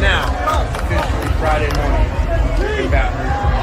now, officially Friday morning in Baton Rouge.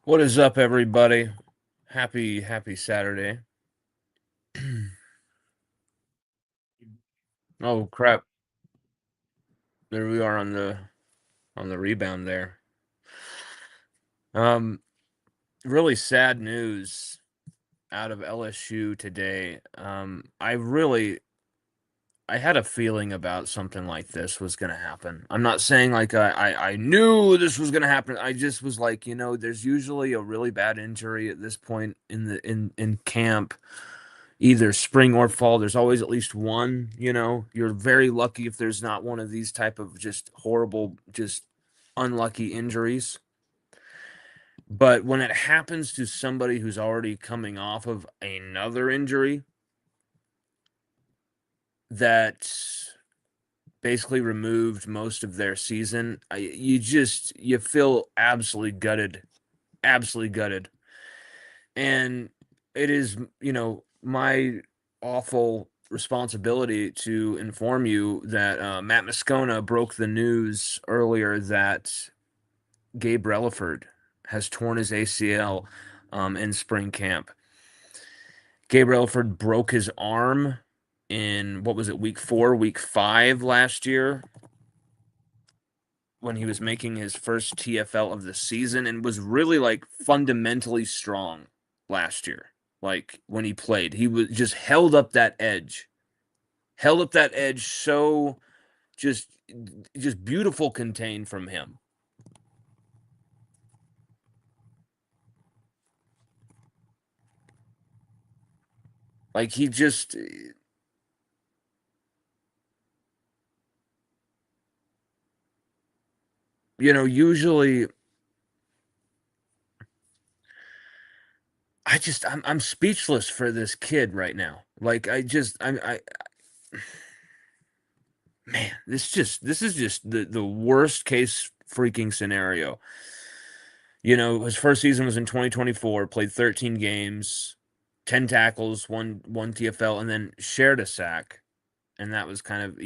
What is up, everybody? Happy Saturday. Oh crap. There we are on the rebound there. Really sad news out of LSU today. I had a feeling about something like this was going to happen. I'm not saying like I knew this was going to happen. I just was like, there's usually a really bad injury at this point in camp, either spring or fall. There's always at least one. You're very lucky if there's not one of these type of just horrible, just unlucky injuries. But when it happens to somebody who's already coming off of another injury that basically removed most of their season, you feel absolutely gutted, and it is my awful responsibility to inform you that Matt Moscona broke the news earlier that Gabe Reliford has torn his ACL in spring camp. Gabe Reliford broke his arm in, what was it, week 5 last year, when he was making his first TFL of the season, and was really like fundamentally strong last year. Like when he played, he was just held up that edge so just beautiful contain from him. Like he just, usually I'm speechless for this kid right now. Like man, this is just the worst case freaking scenario. His first season was in 2024, played 13 games, 10 tackles, one TFL, and then shared a sack. And that was kind of,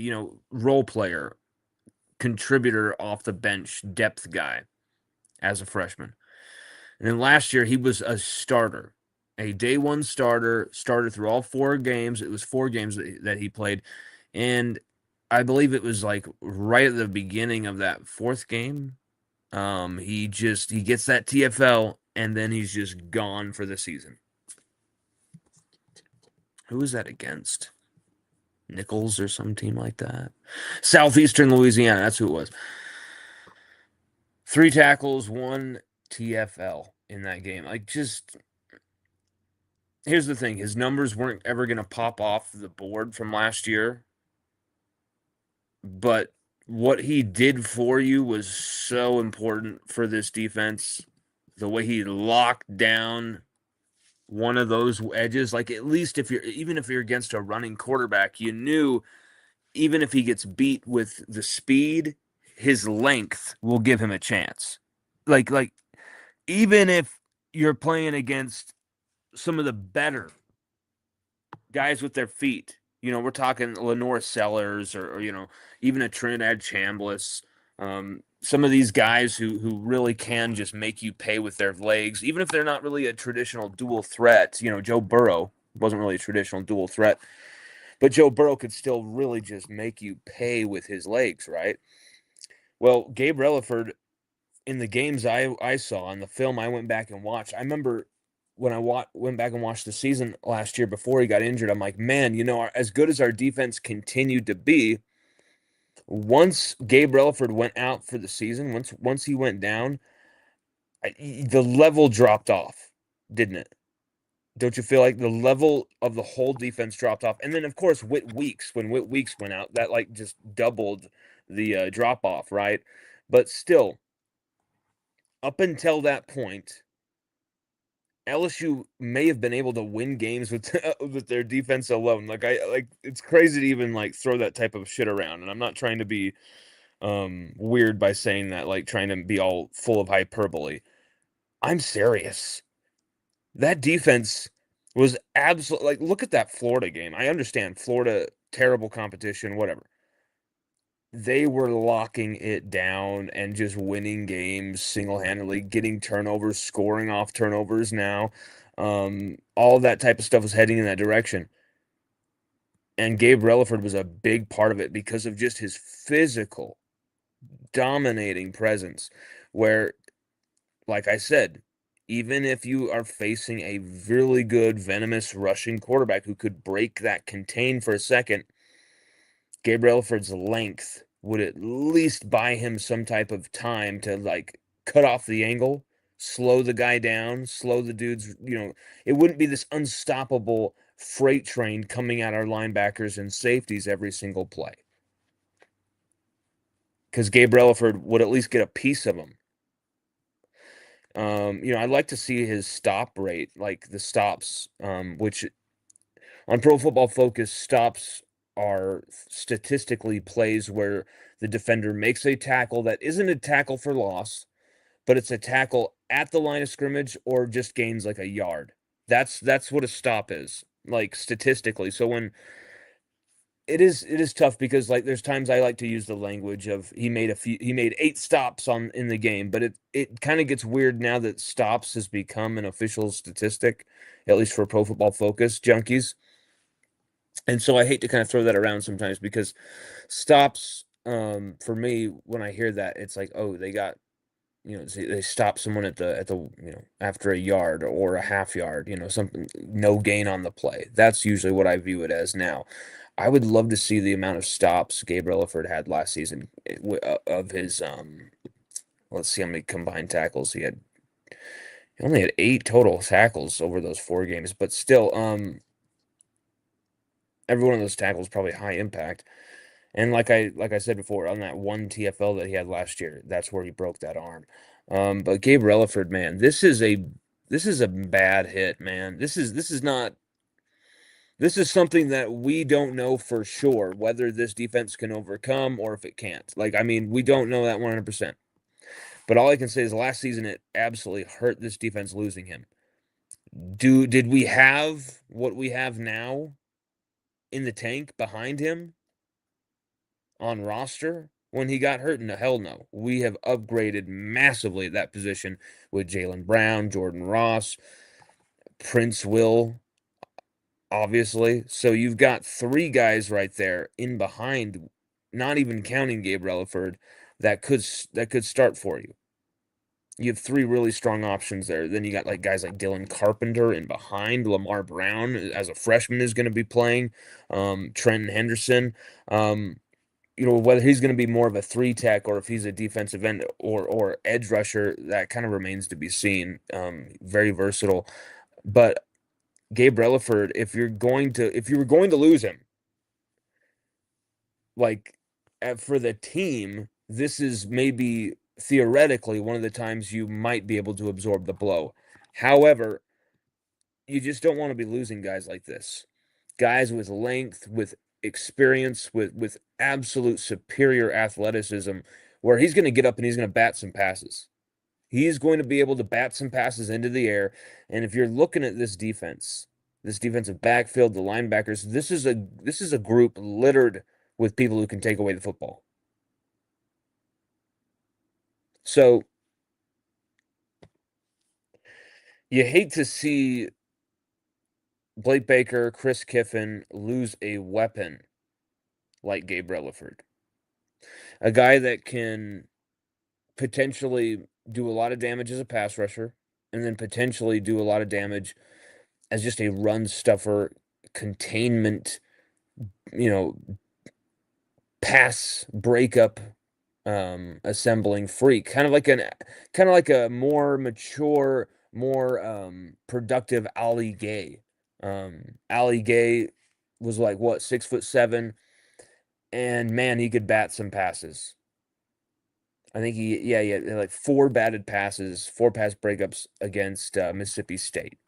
role player, contributor off the bench, depth guy as a freshman. And then last year he was a starter, a day one starter, started through all 4 games. It was 4 games that he played. And I believe it was like right at the beginning of that 4th game. He gets that TFL and then he's just gone for the season. Who was that against? Nichols or some team like that? Southeastern Louisiana, that's who it was. 3 tackles, 1 TFL in that game. Like, just here's the thing, his numbers weren't ever going to pop off the board from last year, but what he did for you was so important for this defense. The way he locked down one of those edges, like, at least even if you're against a running quarterback, you knew even if he gets beat with the speed, his length will give him a chance. Like even if you're playing against some of the better guys with their feet, we're talking Lenore Sellers or even a Trinidad Chambliss, some of these guys who really can just make you pay with their legs, even if they're not really a traditional dual threat. Joe Burrow wasn't really a traditional dual threat, but Joe Burrow could still really just make you pay with his legs, right? Well, Gabe Reliford, in the games I saw, in the film I went back and watched, I remember when I went back and watched the season last year before he got injured, I'm like, man, as good as our defense continued to be, once Gabe Reliford went out for the season, once he went down, the level dropped off, didn't it? Don't you feel like the level of the whole defense dropped off? And then, of course, when Whit Weeks went out, that like just doubled the drop off, right? But still, up until that point, LSU may have been able to win games with with their defense alone. Like it's crazy to even like throw that type of shit around. And I'm not trying to be weird by saying that, like trying to be all full of hyperbole. I'm serious. That defense was absolutely, like, look at that Florida game. I understand Florida, terrible competition, whatever. They were locking it down and just winning games single-handedly, getting turnovers, scoring off turnovers now. All that type of stuff was heading in that direction. And Gabe Reliford was a big part of it because of just his physical, dominating presence, where, like I said, even if you are facing a really good, venomous rushing quarterback who could break that contain for a second, Gabe Reliford's length would at least buy him some type of time to, like, cut off the angle, slow the guy down, slow the dudes. It wouldn't be this unstoppable freight train coming at our linebackers and safeties every single play. Because Gabe Reliford would at least get a piece of them. I'd like to see his stop rate, like the stops, which on Pro Football Focus, stops are statistically plays where the defender makes a tackle that isn't a tackle for loss, but it's a tackle at the line of scrimmage or just gains like a yard. That's what a stop is, like, statistically. So when it is tough because, like, there's times I like to use the language of he made 8 stops in the game, but it kind of gets weird now that stops has become an official statistic, at least for Pro Football Focus junkies. And so I hate to kind of throw that around sometimes because stops, for me, when I hear that, it's like, oh, they got, they stop someone at the after a yard or a half yard, something, no gain on the play. That's usually what I view it as now. I would love to see the amount of stops Gabe Reliford had last season of his, let's see how many combined tackles he had. He only had 8 total tackles over those 4 games, but still, every one of those tackles probably high impact. And like I said before, on that one TFL that he had last year, that's where he broke that arm. But Gabe Reliford, man, this is a bad hit, man. This is something that we don't know for sure whether this defense can overcome or if it can't. Like, I mean, we don't know that 100%. But all I can say is last season it absolutely hurt this defense losing him. Did we have what we have now in the tank behind him on roster when he got hurt? No, hell no. We have upgraded massively at that position with Jaylen Brown, Jordan Ross, Prince Will, obviously. So you've got 3 guys right there in behind, not even counting Gabe Reliford, that could start for you. You have three really strong options there. Then you got like guys like Dylan Carpenter and behind Lamar Brown as a freshman is going to be playing. Trenton Henderson. Um, whether he's going to be more of a three tech or if he's a defensive end or edge rusher, that kind of remains to be seen. Very versatile. But Gabe Reliford, if you were going to lose him, like for the team, this is maybe theoretically one of the times you might be able to absorb the blow. However, you just don't want to be losing guys like this. Guys with length, with experience, with absolute superior athleticism, where he's going to get up and he's going to bat some passes. He's going to be able to bat some passes into the air. And if you're looking at this defensive backfield, the linebackers, this is a group littered with people who can take away the football. So you hate to see Blake Baker, Chris Kiffin lose a weapon like Gabe Reliford, a guy that can potentially do a lot of damage as a pass rusher and then potentially do a lot of damage as just a run stuffer, containment, you know, pass breakup assembling freak, kind of like a more mature, more productive Ali Gay. Ali Gay was like what, 6'7", and man, he could bat some passes. I think he had like four batted passes, four pass breakups against Mississippi State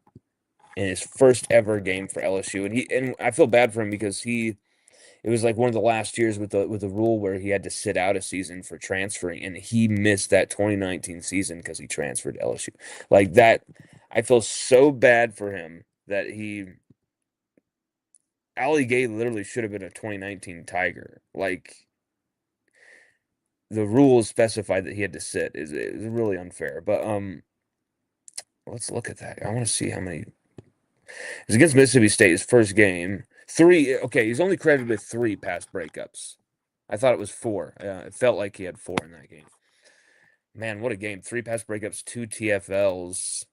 in his first ever game for LSU, and I feel bad for him because it was like one of the last years with the rule where he had to sit out a season for transferring, and he missed that 2019 season because he transferred to LSU. Like that, I feel so bad for him that Ali Gay literally should have been a 2019 Tiger. Like the rules specified that he had to sit is really unfair. But let's look at that. I want to see how many. It's against Mississippi State, his first game. Three. Okay, he's only credited with three pass breakups. I thought it was four. It felt like he had four in that game. Man, what a game. Three pass breakups, two TFLs.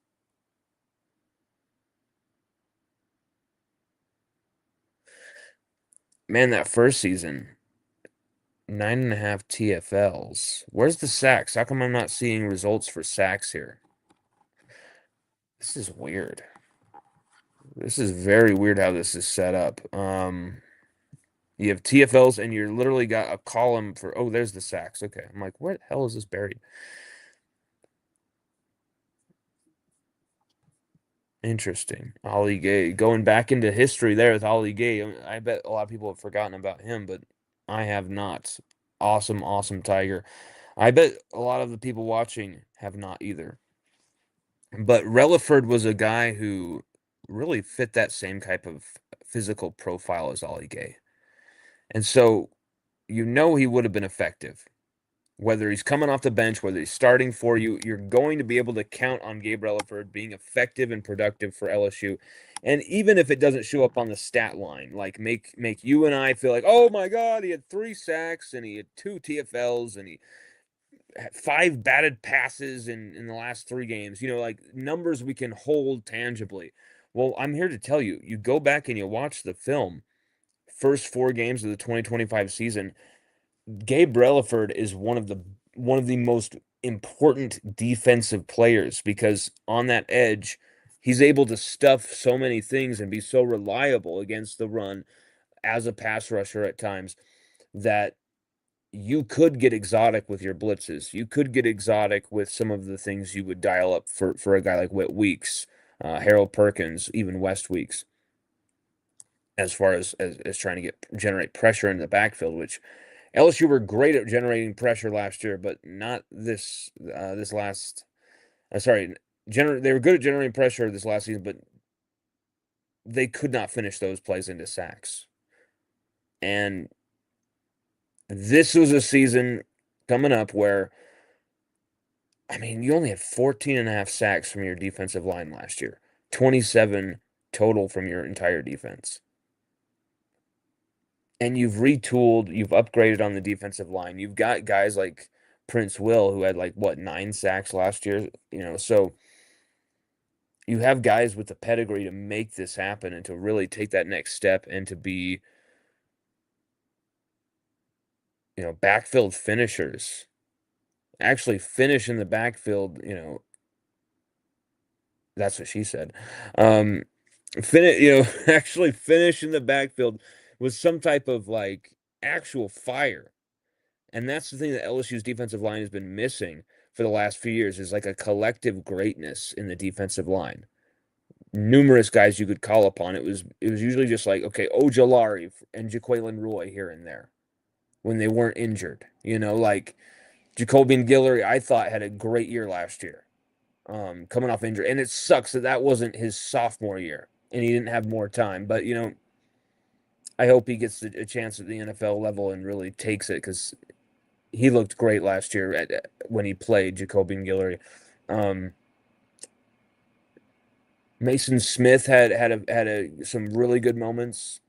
Man, that first season, 9.5 TFLs. Where's the sacks? How come I'm not seeing results for sacks here? This is weird. This is very weird how this is set up. You have TFLs and you're literally got a column for, oh, there's the sacks. Okay. I'm like, where the hell is this buried? Interesting. Ollie Gay. Going back into history there with Ollie Gay. I bet a lot of people have forgotten about him, but I have not. Awesome, awesome Tiger. I bet a lot of the people watching have not either. But Reliford was a guy who really fit that same type of physical profile as Ollie Gay. And so he would have been effective. Whether he's coming off the bench, whether he's starting for you, you're going to be able to count on Gabe Reliford being effective and productive for LSU. And even if it doesn't show up on the stat line, like make you and I feel like, oh my God, he had 3 sacks and he had 2 TFLs and he had 5 batted passes in the last 3 games, like numbers we can hold tangibly. Well, I'm here to tell you, you go back and you watch the film, first 4 games of the 2025 season. Gabe Reliford is one of the most important defensive players because on that edge, he's able to stuff so many things and be so reliable against the run as a pass rusher at times that you could get exotic with your blitzes. You could get exotic with some of the things you would dial up for a guy like Whit Weeks, Harold Perkins, even West Weeks, as far as trying to generate pressure in the backfield, which LSU were great at generating pressure last year, but not this last. Sorry, they were good at generating pressure this last season, but they could not finish those plays into sacks. And this was a season coming up where, I mean, you only had 14.5 sacks from your defensive line last year, 27 total from your entire defense. And you've retooled, you've upgraded on the defensive line. You've got guys like Prince Will, who had like what 9 sacks last year. So you have guys with the pedigree to make this happen and to really take that next step and to be, backfield finishers. Actually finish in the backfield, that's what she said. Actually finish in the backfield with some type of like actual fire. And that's the thing that LSU's defensive line has been missing for the last few years is like a collective greatness in the defensive line. Numerous guys you could call upon. It was usually just like, okay, Ojolari and Jaqueline Roy here and there when they weren't injured. Like Jacobian Guillory, I thought had a great year last year, coming off injury. And it sucks that that wasn't his sophomore year and he didn't have more time. But, I hope he gets a chance at the NFL level and really takes it because he looked great last year when he played Jacobian Guillory. Mason Smith had some really good moments,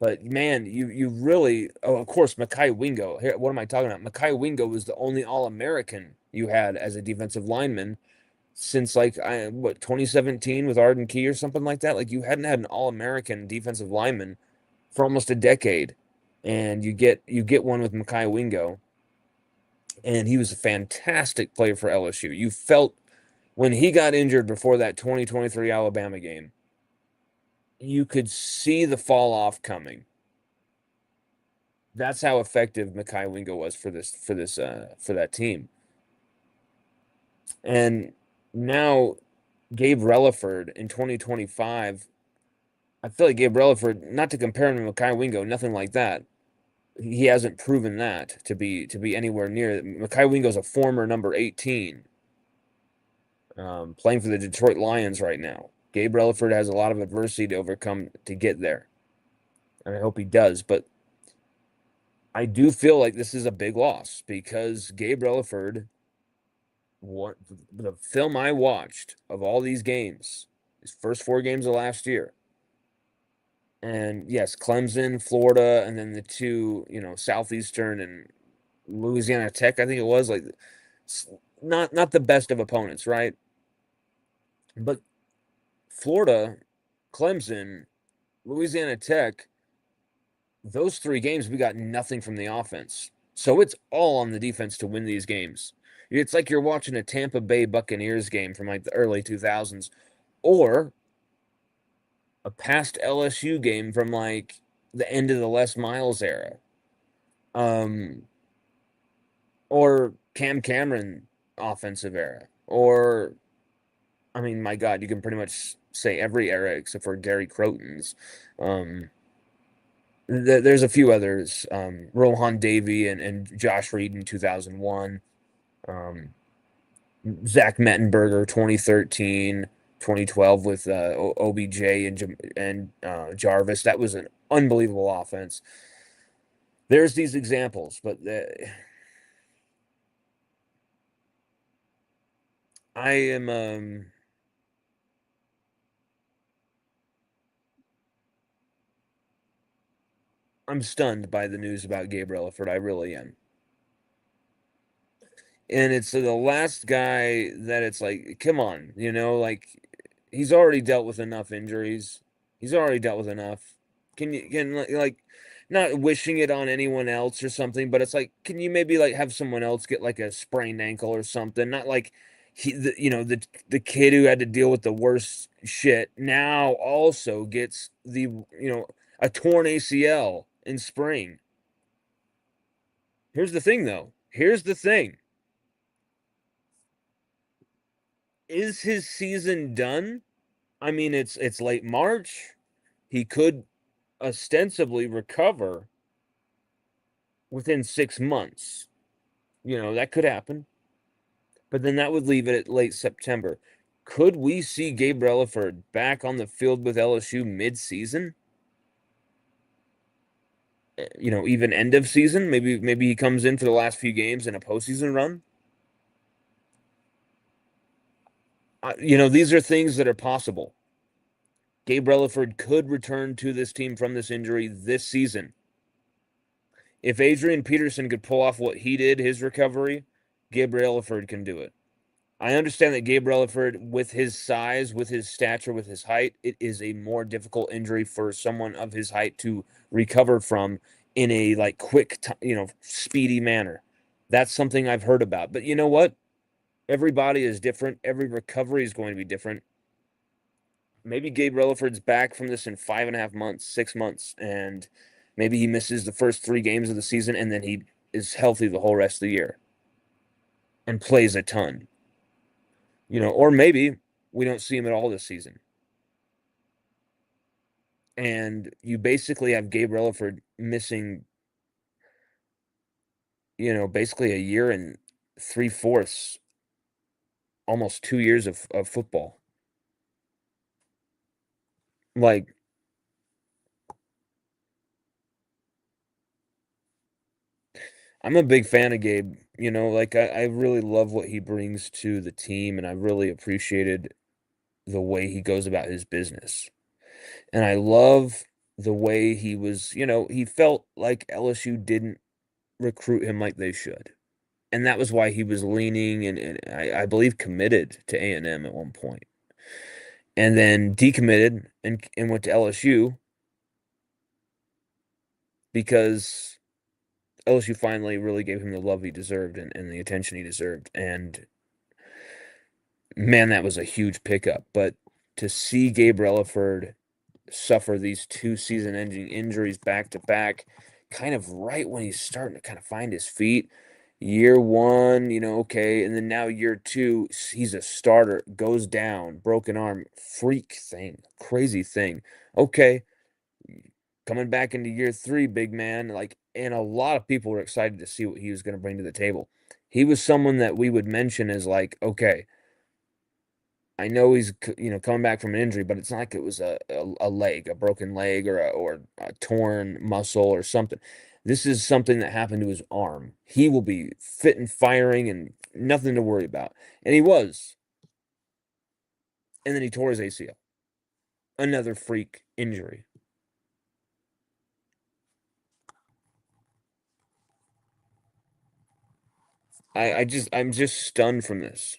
but man, you really of course Mekhi Wingo. Here, what am I talking about? Mekhi Wingo was the only All-American you had as a defensive lineman since like 2017 with Arden Key or something like that. Like you hadn't had an All-American defensive lineman for almost a decade, and you get one with Mekhi Wingo, and he was a fantastic player for LSU. You felt when he got injured before that 2023 Alabama game, you could see the fall off coming. That's how effective Mekhi Wingo was for that team. And now Gabe Reliford in 2025, I feel like Gabe Reliford, not to compare him to Mekhi Wingo, nothing like that. He hasn't proven that to be anywhere near. Mekhi Wingo's a former number 18, playing for the Detroit Lions right now. Gabe Reliford has a lot of adversity to overcome to get there, and I hope he does. But I do feel like this is a big loss because Gabe Reliford, what the film I watched of all these games, his first 4 games of last year, and yes, Clemson, Florida, and then the two, Southeastern and Louisiana Tech, I think it was like not the best of opponents, right? But Florida, Clemson, Louisiana Tech, those 3 games, we got nothing from the offense. So it's all on the defense to win these games. It's like you're watching a Tampa Bay Buccaneers game from like the early 2000s or a past LSU game from like the end of the Les Miles era. Um, or Cam Cameron offensive era. Or, I mean, my God, you can pretty much say every era except for Gary Croton's. There's a few others. Rohan Davey and Josh Reed in 2001. Um, Zach Mettenberger 2013, 2012 with OBJ and Jarvis. That was an unbelievable offense. There's these examples, but I am I'm stunned by the news about Gabriel Relaford. I really am. And it's the last guy that it's like, come on, like he's already dealt with enough injuries. He's already dealt with enough. Can like not wishing it on anyone else or something, but it's like, can you maybe like have someone else get like a sprained ankle or something? Not like the kid who had to deal with the worst shit now also gets a torn ACL in spring. Here's the thing though. Here's the thing. Is his season done? I mean, it's late March. He could ostensibly recover within 6 months. That could happen. But then that would leave it at late September. Could we see Gabe Relaford back on the field with LSU mid-season? Even end of season? Maybe he comes in for the last few games in a postseason run. These are things that are possible. Gabe Relaford could return to this team from this injury this season. If Adrian Peterson could pull off what he did, his recovery, Gabriel Reliford can do it. I understand that Gabe Reliford, with his size, with his stature, with his height, it is a more difficult injury for someone of his height to recover from in a like quick, speedy manner. That's something I've heard about. But you know what? Everybody is different. Every recovery is going to be different. Maybe Gabe Reliford's back from this in 5.5 months, 6 months, and maybe he misses the first 3 games of the season and then he is healthy the whole rest of the year and plays a ton. Or maybe we don't see him at all this season. And you basically have Gabe Reliford missing, basically a year and 3/4, almost 2 years of football. Like, I'm a big fan of Gabe. Like I really love what he brings to the team, and I really appreciated the way he goes about his business. And I love the way he felt like LSU didn't recruit him like they should. And that was why he was leaning and I believe committed to A&M at one point. And then decommitted and went to LSU because LSU finally really gave him the love he deserved and the attention he deserved. And man, that was a huge pickup. But to see Gabe Reliford suffer these 2 season-ending injuries back to back, kind of right when he's starting to kind of find his feet. Year one, okay, and then now year two, he's a starter, goes down, broken arm, freak thing, crazy thing. Okay, coming back into year three, big man, and a lot of people were excited to see what he was going to bring to the table. He was someone that we would mention as like, okay, I know he's coming back from an injury, but it's not like it was a leg, a broken leg, or a torn muscle or something. This is something that happened to his arm. He will be fit and firing and nothing to worry about. And he was. And then he tore his ACL. Another freak injury. I'm just stunned from this.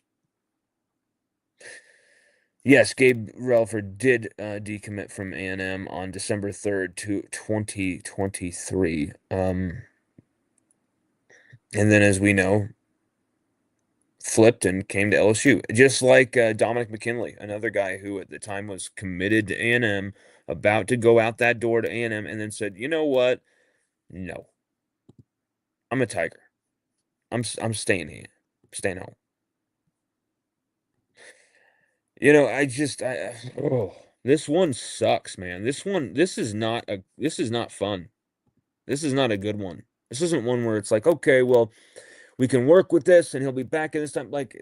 Yes, Gabe Relford did decommit from A&M on December 3rd, 2023. And then, as we know, flipped and came to LSU, just like Dominic McKinley, another guy who at the time was committed to A&M, about to go out that door to A&M, and then said, "You know what? No, I'm a Tiger. I'm staying here, staying home." Oh, this one sucks, man. This is not fun. This is not a good one. This isn't one where it's like, okay, well, we can work with this and he'll be back at this time. Like,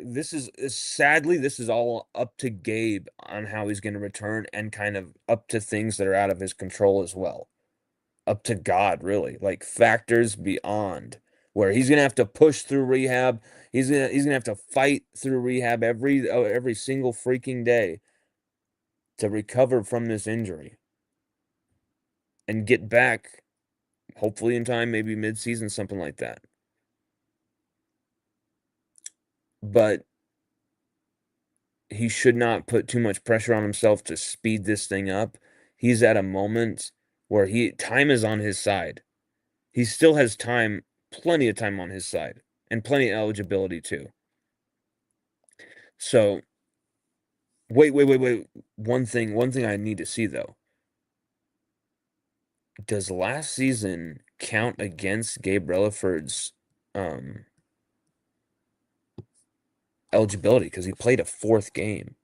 sadly, this is all up to Gabe on how he's going to return and kind of up to things that are out of his control as well. Up to God, really. Like, factors beyond where he's going to have to push through rehab. He's gonna have to fight through rehab every single freaking day to recover from this injury and get back, hopefully in time, maybe mid-season, something like that. But he should not put too much pressure on himself to speed this thing up. He's at a moment where time is on his side. He still has time, plenty of time on his side, and plenty of eligibility too. So wait. One thing I need to see though. Does last season count against Gabe Reliford's eligibility? Because he played a fourth game.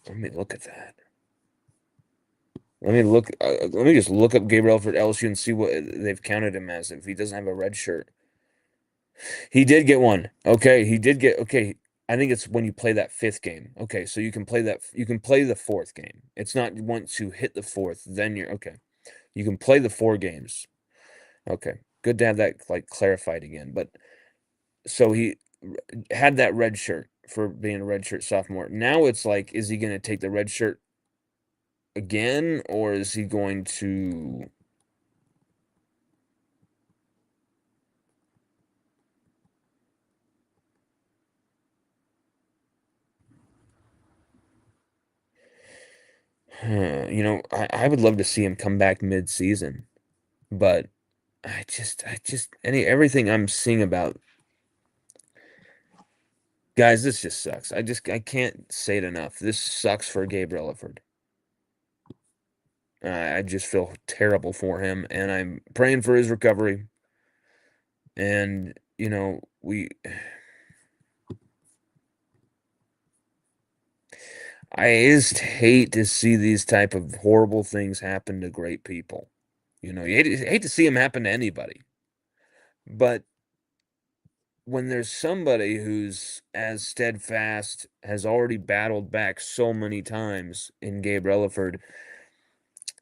Let me look at that. Let me just look up Gabriel for LSU and see what they've counted him as if he doesn't have a red shirt. He did get one. Okay, he did get. Okay, I think it's when you play that fifth game. Okay, so you can play that. You can play the fourth game. It's not once you hit the fourth, then you're okay. You can play the 4 games. Okay, good to have that like clarified again. But so he had that red shirt for being a red shirt sophomore. Now it's like, is he going to take the red shirt again, or is he going to I would love to see him come back mid-season, but everything I'm seeing about guys, this just sucks. I can't say it enough. This sucks for Gabe Reliford. I just feel terrible for him, and I'm praying for his recovery. And I just hate to see these type of horrible things happen to great people. You hate to see them happen to anybody. But when there's somebody who's as steadfast, has already battled back so many times in Gabe Relaford,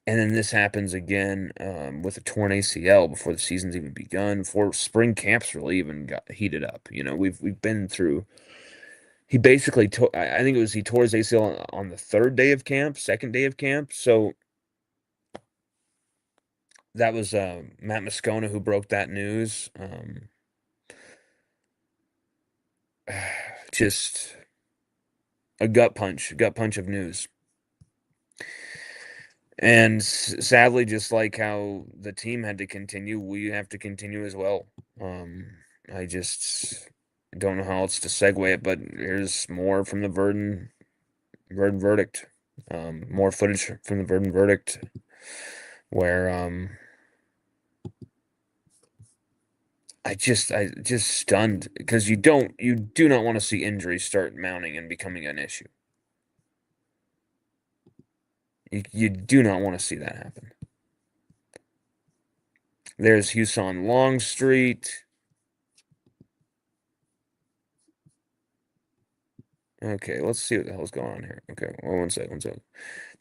and then this happens again with a torn ACL before the season's even begun, before spring camps really even got heated up. We've been through. He basically tore. I think it was he tore his ACL on the third day of camp, second day of camp. So that was Matt Moscona who broke that news. Just a gut punch of news. And sadly, just like how the team had to continue, we have to continue as well. I just don't know how else to segue it, but here's more from the Verdon verdict. More footage from the Verdon verdict, where I just stunned because you do not want to see injuries start mounting and becoming an issue. You do not want to see that happen. There's Houston Longstreet. Okay, let's see what the hell's going on here. Okay, well, one second, one second.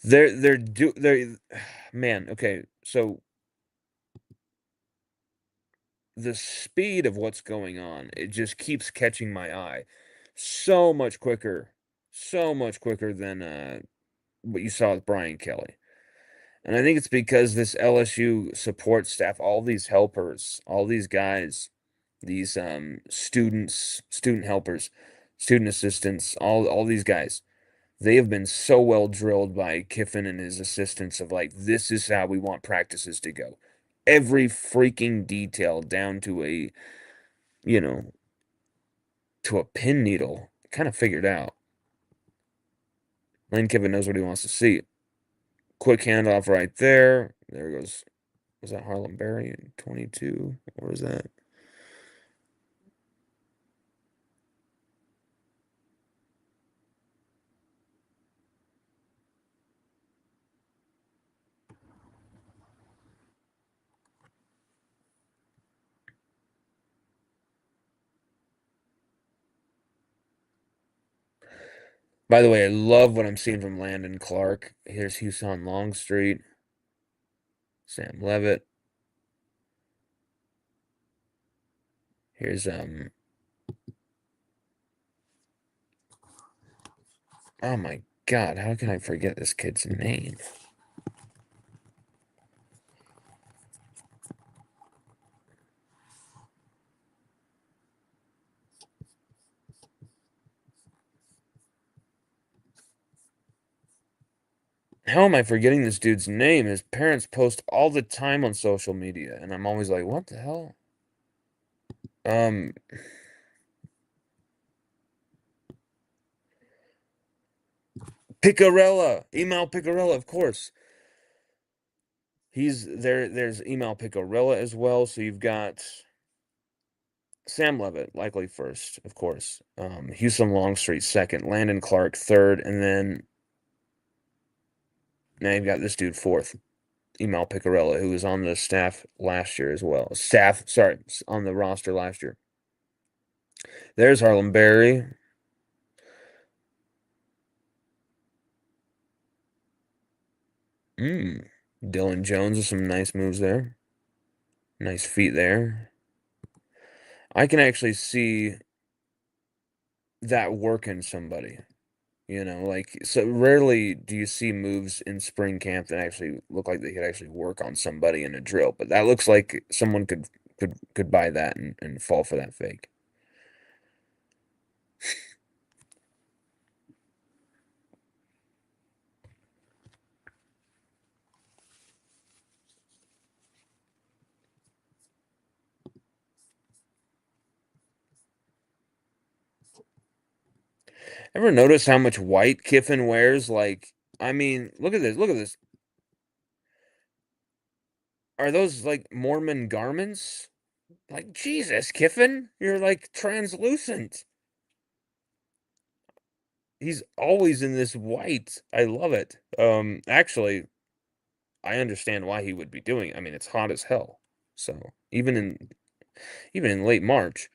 They're man, okay, so the speed of what's going on, it just keeps catching my eye. So much quicker than what you saw with Brian Kelly. And I think it's because this LSU support staff, all these helpers, all these guys, these student helpers, student assistants, all these guys, they have been so well drilled by Kiffin and his assistants of like, this is how we want practices to go. Every freaking detail down to you know, to a pin needle, kind of figured out. Lane Kiffin knows what he wants to see. Quick handoff right there. There goes. Was that Harlem Berry in 22? Or was that? By the way, I love what I'm seeing from Landon Clark. Here's Houston Longstreet, Sam Levitt. Here's oh my God, how can I forget this kid's name? How am I forgetting this dude's name? His parents post all the time on social media, and I'm always like, what the hell? Um, Picarella, Email Picarella, of course. He's there. There's Email Picarella as well. So you've got Sam Levitt, likely first, of course. Houston Longstreet second, Landon Clark third, and then now you've got this dude fourth, Email Picarella, who was on the staff last year as well. Sorry, on the roster last year. There's Harlem Berry. Dylan Jones with some nice moves there. Nice feet there. I can actually see that working somebody. Like so rarely do you see moves in spring camp that actually look like they could actually work on somebody in a drill, but that looks like someone could buy that and fall for that fake. Ever notice how much white Kiffin wears? Like, I mean, look at this. Look at this. Are those like Mormon garments? Like, Jesus, Kiffin, you're like translucent. He's always in this white. I love it. Actually, I understand why he would be doing it. I mean, it's hot as hell. So even in late March,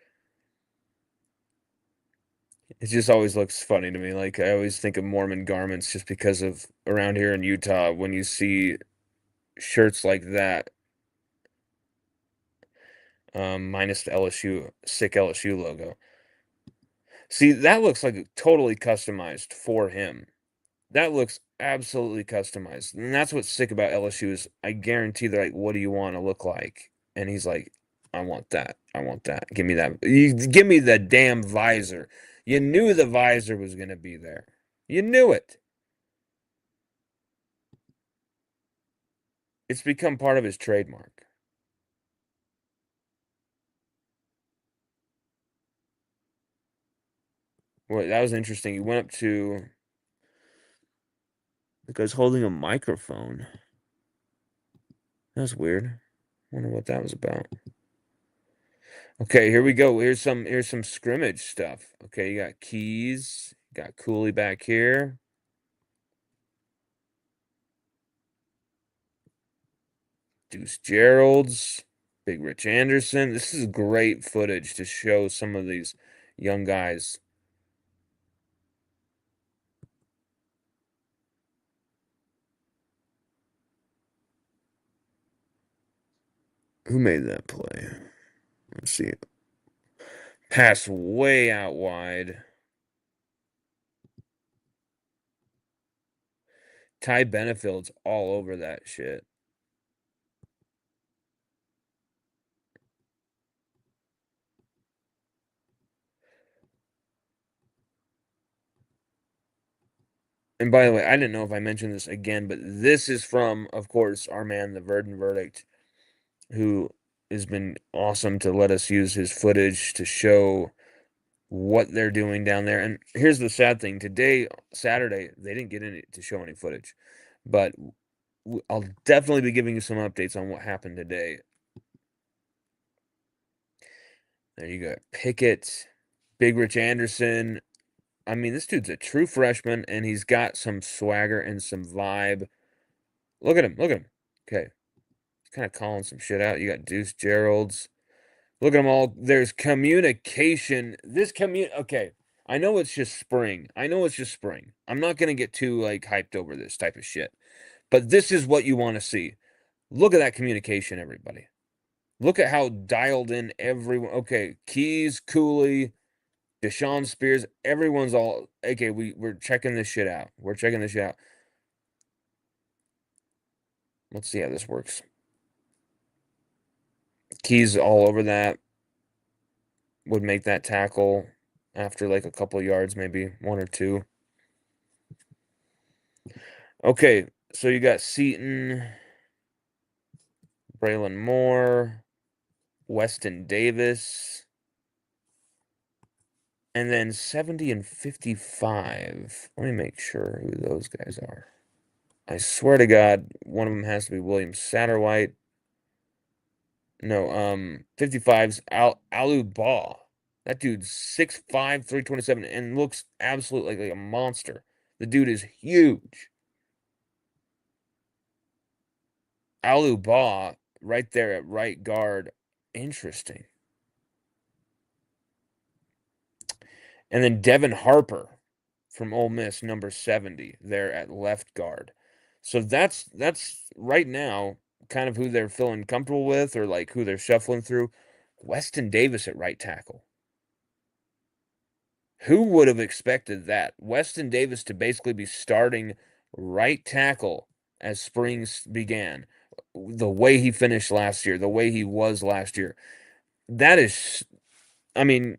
it just always looks funny to me. Like I always think of Mormon garments just because of around here in Utah when you see shirts like that, minus the LSU sick LSU logo. See, that looks like totally customized for him. That looks absolutely customized. And that's what's sick about LSU is I guarantee they're like, what do you want to look like? And he's like, I want that. I want that. Give me that. You give me the damn visor. You knew the visor was gonna be there. You knew it. It's become part of his trademark. Well, that was interesting. He went up to the guy's holding a microphone. That's weird. Wonder what that was about. Okay, here we go. Here's some scrimmage stuff. Okay, you got Keys, got Cooley back here. Deuce Gerald's, Big Rich Anderson. This is great footage to show some of these young guys. Who made that play? Let's see. Pass way out wide. Ty Benefield's all over that shit. And by the way, I didn't know if I mentioned this again, but this is from, of course, our man, the Verdon Verdict, who has been awesome to let us use his footage to show what they're doing down there. And here's the sad thing: today, Saturday, they didn't get any to show any footage, but I'll definitely be giving you some updates on what happened today. There you go, Pickett, Big Rich Anderson. I mean, this dude's a true freshman, and he's got some swagger and some vibe. Look at him. Look at him. Okay, he's kind of calling some shit out. You got Deuce Gerald's. Look at them all. There's communication. Okay. I know it's just spring. I know it's just spring. I'm not gonna get too like hyped over this type of shit. But this is what you want to see. Look at that communication, everybody. Look at how dialed in everyone. Okay, Keys, Cooley, Deshaun Spears, everyone's all okay. We're checking this shit out. We're checking this shit out. Let's see how this works. Keys all over that. Would make that tackle after like a couple yards, maybe one or two. Okay, so you got Seaton, Braylon Moore, Weston Davis, and then 70 and 55. Let me make sure who those guys are. I swear to God, one of them has to be William Satterwhite. No, 55's Alu Ba. That dude's 6'5", 327, and looks absolutely like a monster. The dude is huge. Alu Ba right there at right guard. Interesting. And then Devin Harper from Ole Miss, number 70, there at left guard. So that's right now kind of who they're feeling comfortable with or like who they're shuffling through. Weston Davis at right tackle. Who would have expected that? Weston Davis to basically be starting right tackle as springs began. The way he finished last year, the way he was last year. That is, I mean,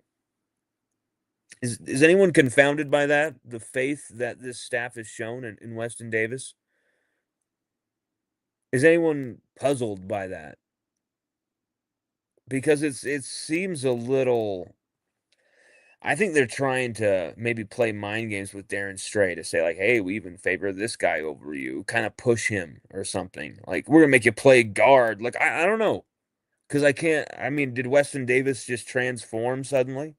is anyone confounded by that? The faith that this staff has shown in Weston Davis? Is anyone puzzled by that? Because it seems a little. I think they're trying to maybe play mind games with Darren Stray to say like, "Hey, we even favor this guy over you." Kind of push him or something. Like, we're gonna make you play guard. Like, I don't know, because I can't. I mean, did Weston Davis just transform suddenly?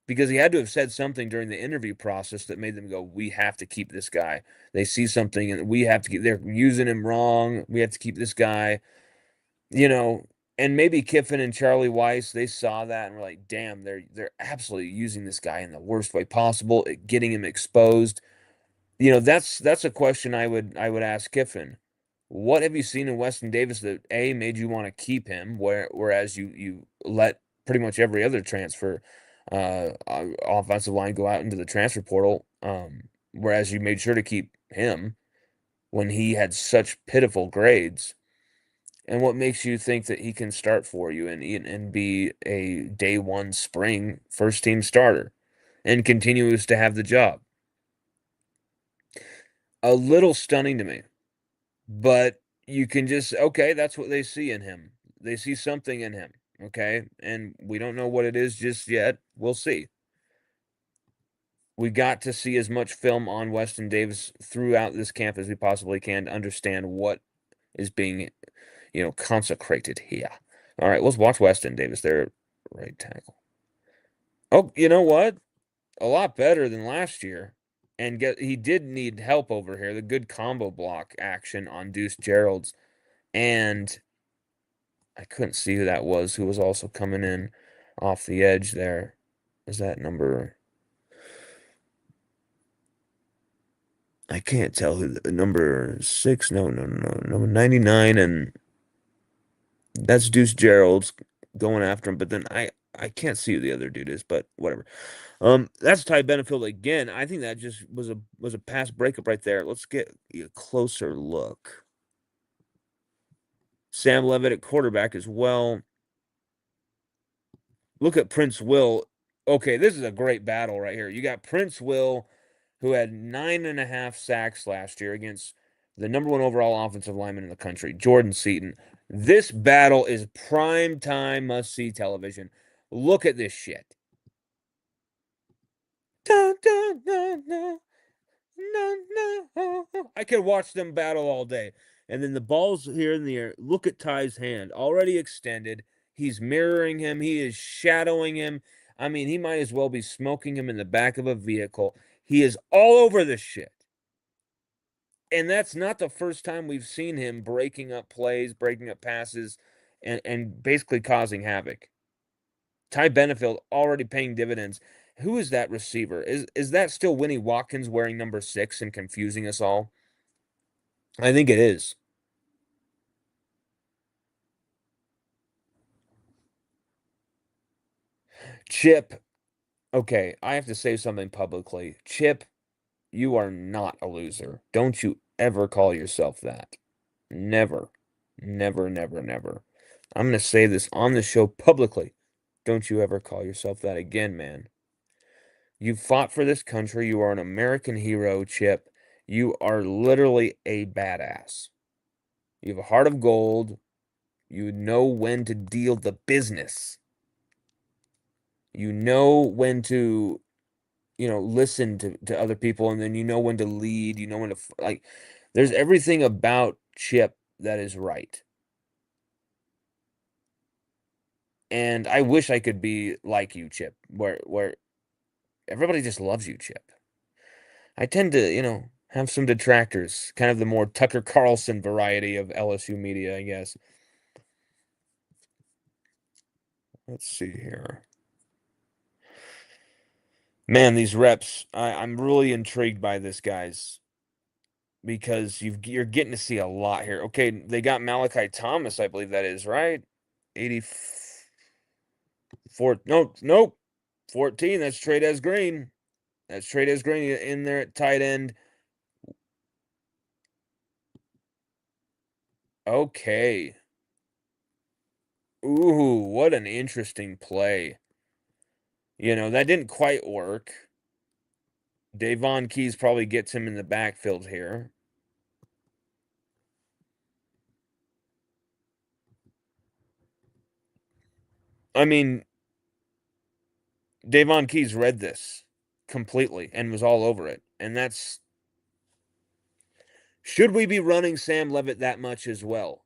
Because he had to have said something during the interview process that made them go, "We have to keep this guy." They see something and we have to keep. They're using him wrong. We have to keep this guy. You know, and maybe Kiffin and Charlie Weiss, they saw that and were like, "Damn, they're absolutely using this guy in the worst way possible, getting him exposed." That's a question I would ask Kiffin. What have you seen in Weston Davis that A made you want to keep him, whereas you let pretty much every other transfer offensive line go out into the transfer portal, whereas you made sure to keep him when he had such pitiful grades? And what makes you think that he can start for you and be a day one spring first team starter and continues to have the job? A little stunning to me, but you can just, okay, that's what they see in him. They see something in him, okay? And we don't know what it is just yet. We'll see. We got to see as much film on Weston Davis throughout this camp as we possibly can to understand what is being, consecrated here. All right, let's watch Weston Davis there, right tackle. Oh, you know what? A lot better than last year. And he did need help over here. The good combo block action on Deuce Gerald's, and I couldn't see who that was, who was also coming in off the edge there. Is that number? I can't tell who number 6. No, no, no, number 99, and that's Deuce Gerald's going after him. But then I can't see who the other dude is, but whatever. That's Ty Benefield again. I think that just was a pass breakup right there. Let's get a closer look. Sam Levitt at quarterback as well. Look at Prince Will. Okay, this is a great battle right here. You got Prince Will, who had 9.5 sacks last year against the number one overall offensive lineman in the country, Jordan Seaton. This battle is prime time must see television. Look at this shit. Dun, dun, dun, dun. No, no. I could watch them battle all day. And then the ball's here in the air. Look at Ty's hand, already extended. He's mirroring him. He is shadowing him. I mean, he might as well be smoking him in the back of a vehicle. He is all over this shit. And that's not the first time we've seen him breaking up plays, breaking up passes, and basically causing havoc. Ty Benefield already paying dividends. Who is that receiver? Is that still Winnie Watkins wearing number 6 and confusing us all? I think it is. Chip, okay, I have to say something publicly. Chip, you are not a loser. Don't you ever call yourself that. Never. Never, never, never. I'm going to say this on the show publicly. Don't you ever call yourself that again, man. You fought for this country. You are an American hero, Chip. You are literally a badass. You have a heart of gold. You know when to deal the business. You know when to, listen to other people, and then you know when to lead. You know when to, like, there's everything about Chip that is right. And I wish I could be like you, Chip, where everybody just loves you, Chip. I tend to, have some detractors, kind of the more Tucker Carlson variety of LSU media, I guess. Let's see here. Man, these reps, I'm really intrigued by this, guys, because you're getting to see a lot here. Okay, they got Malachi Thomas, I believe that is, right? 84. Nope, nope. 14. That's Trey Green. That's Trey Green in there at tight end. Okay. Ooh, what an interesting play. That didn't quite work. Davon Keys probably gets him in the backfield here. I mean, Davon Keys read this completely and was all over it. And that's, should we be running Sam Levitt that much as well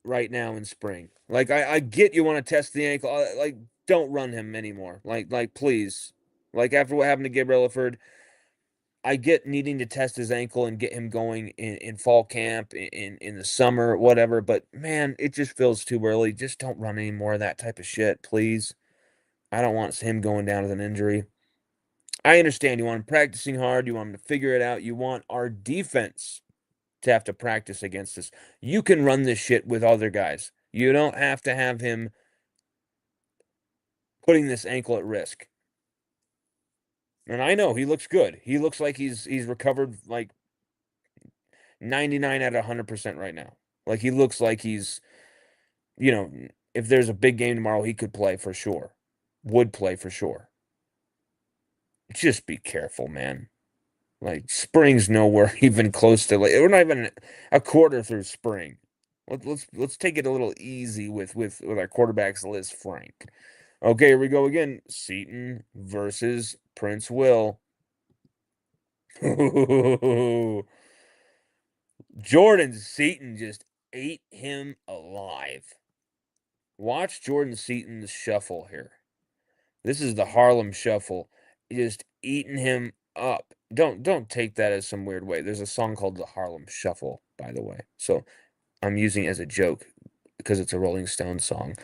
right now in spring? Like, I get you want to test the ankle. Like, don't run him anymore. Like, please. Like, after what happened to Gabriel Reliford, I get needing to test his ankle and get him going in fall camp, in the summer, whatever. But man, it just feels too early. Just don't run any more of that type of shit, please. I don't want him going down with an injury. I understand you want him practicing hard. You want him to figure it out. You want our defense to have to practice against us. You can run this shit with other guys. You don't have to have him putting this ankle at risk. And I know he looks good. He looks like he's recovered like 99 out of 100% right now. Like he looks like he's, you know, if there's a big game tomorrow, he could play for sure. Would play for sure. Just be careful, man. Like spring's nowhere even close to, like, we're not even a quarter through spring. Let's take it a little easy with our quarterbacks, Liz Frank. Okay, here we go again. Seton versus Prince Will. Jordan Seton just ate him alive. Watch Jordan Seton's shuffle here. This is the Harlem Shuffle. Just eating him up. Don't take that as some weird way. There's a song called the Harlem Shuffle, by the way. So I'm using it as a joke because it's a Rolling Stones song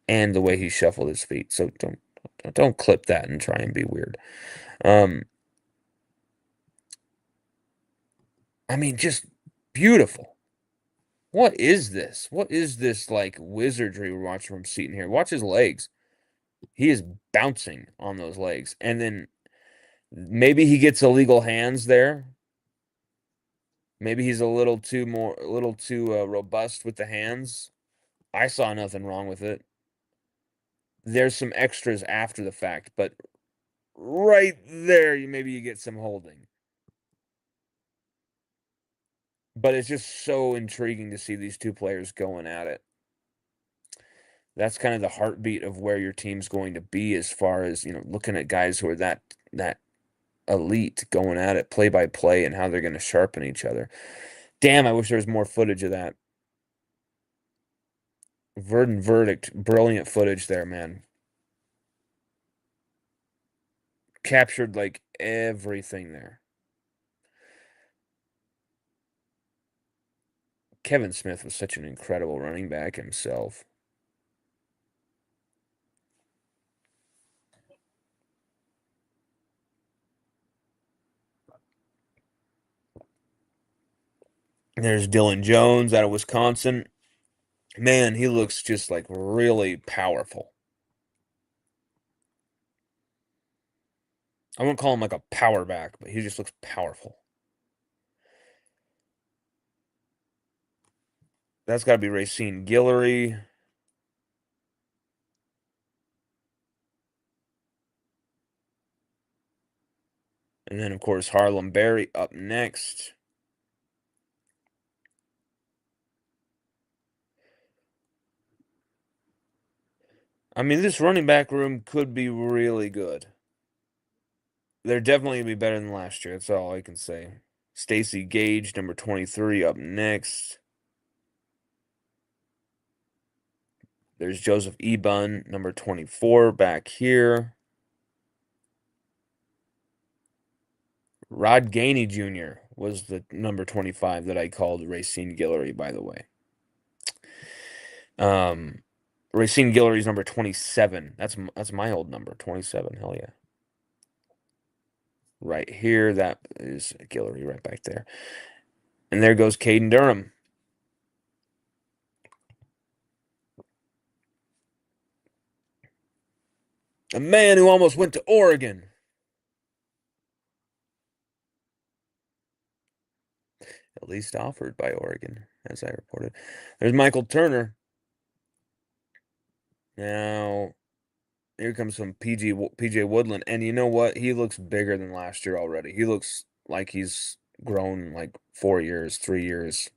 and the way he shuffled his feet. So don't clip that and try and be weird. I mean, just beautiful. What is this? What is this like wizardry we're watching from Seton here? Watch his legs. He is bouncing on those legs. And then maybe he gets illegal hands there. Maybe he's a little too robust with the hands. I saw nothing wrong with it. There's some extras after the fact, but right there, maybe you get some holding. But it's just so intriguing to see these two players going at it. That's kind of the heartbeat of where your team's going to be as far as, looking at guys who are that elite going at it play by play and how they're going to sharpen each other. Damn, I wish there was more footage of that. Verdant verdict, brilliant footage there, man. Captured like everything there. Kevin Smith was such an incredible running back himself. There's Dylan Jones out of Wisconsin. Man, he looks just like really powerful. I wouldn't call him like a power back, but he just looks powerful. That's got to be Racine Guillory. And then, of course, Harlem Berry up next. I mean, this running back room could be really good. They're definitely going to be better than last year. That's all I can say. Stacy Gage, number 23, up next. There's Joseph Ebun, number 24, back here. Rod Gainey Jr. was the number 25 that I called Racine Guillory, by the way. Racine Guillory's number 27. That's my old number, 27. Hell yeah. Right here, that is Guillory right back there. And there goes Caden Durham. A man who almost went to Oregon. At least offered by Oregon, as I reported. There's Michael Turner. Now, here comes some PJ Woodland. And you know what? He looks bigger than last year already. He looks like he's grown like 4 years, 3 years.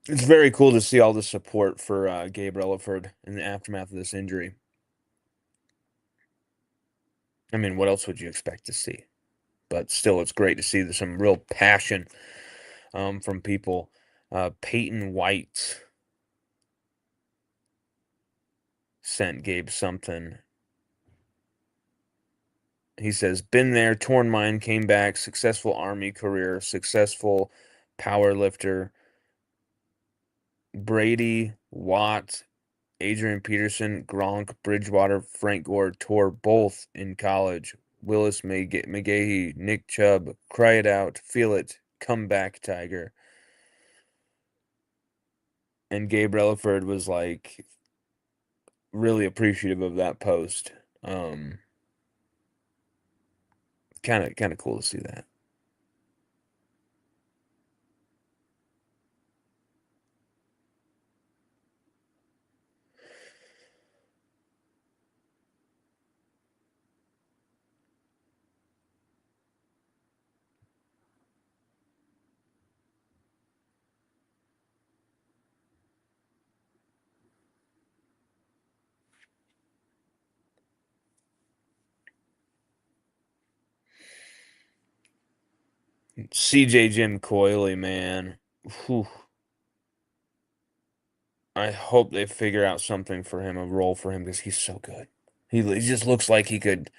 It's very cool to see all the support for Gabe Reliford in the aftermath of this injury. I mean, what else would you expect to see? But still, it's great to see some real passion from people. Peyton White sent Gabe something. He says, been there, torn mine, came back, successful Army career, successful power lifter. Brady, Watt, Adrian Peterson, Gronk, Bridgewater, Frank Gore tore both in college. Willis McGahee, Nick Chubb, cry it out, feel it, come back, Tiger. And Gabe Relaford was like really appreciative of that post. Um, kind of cool to see that. CJ Jim Coyley, man. Whew. I hope they figure out something for him, a role for him, because he's so good. He just looks like he could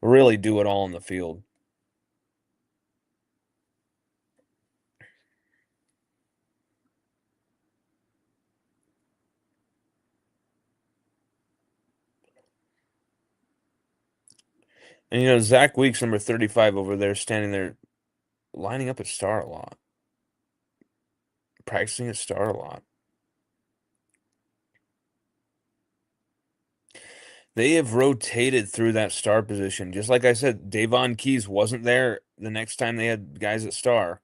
really do it all in the field. And Zach Weeks, number 35 over there, standing there lining up at star a lot, practicing at star a lot. They have rotated through that star position. Just like I said, Davon Keys wasn't there the next time they had guys at star.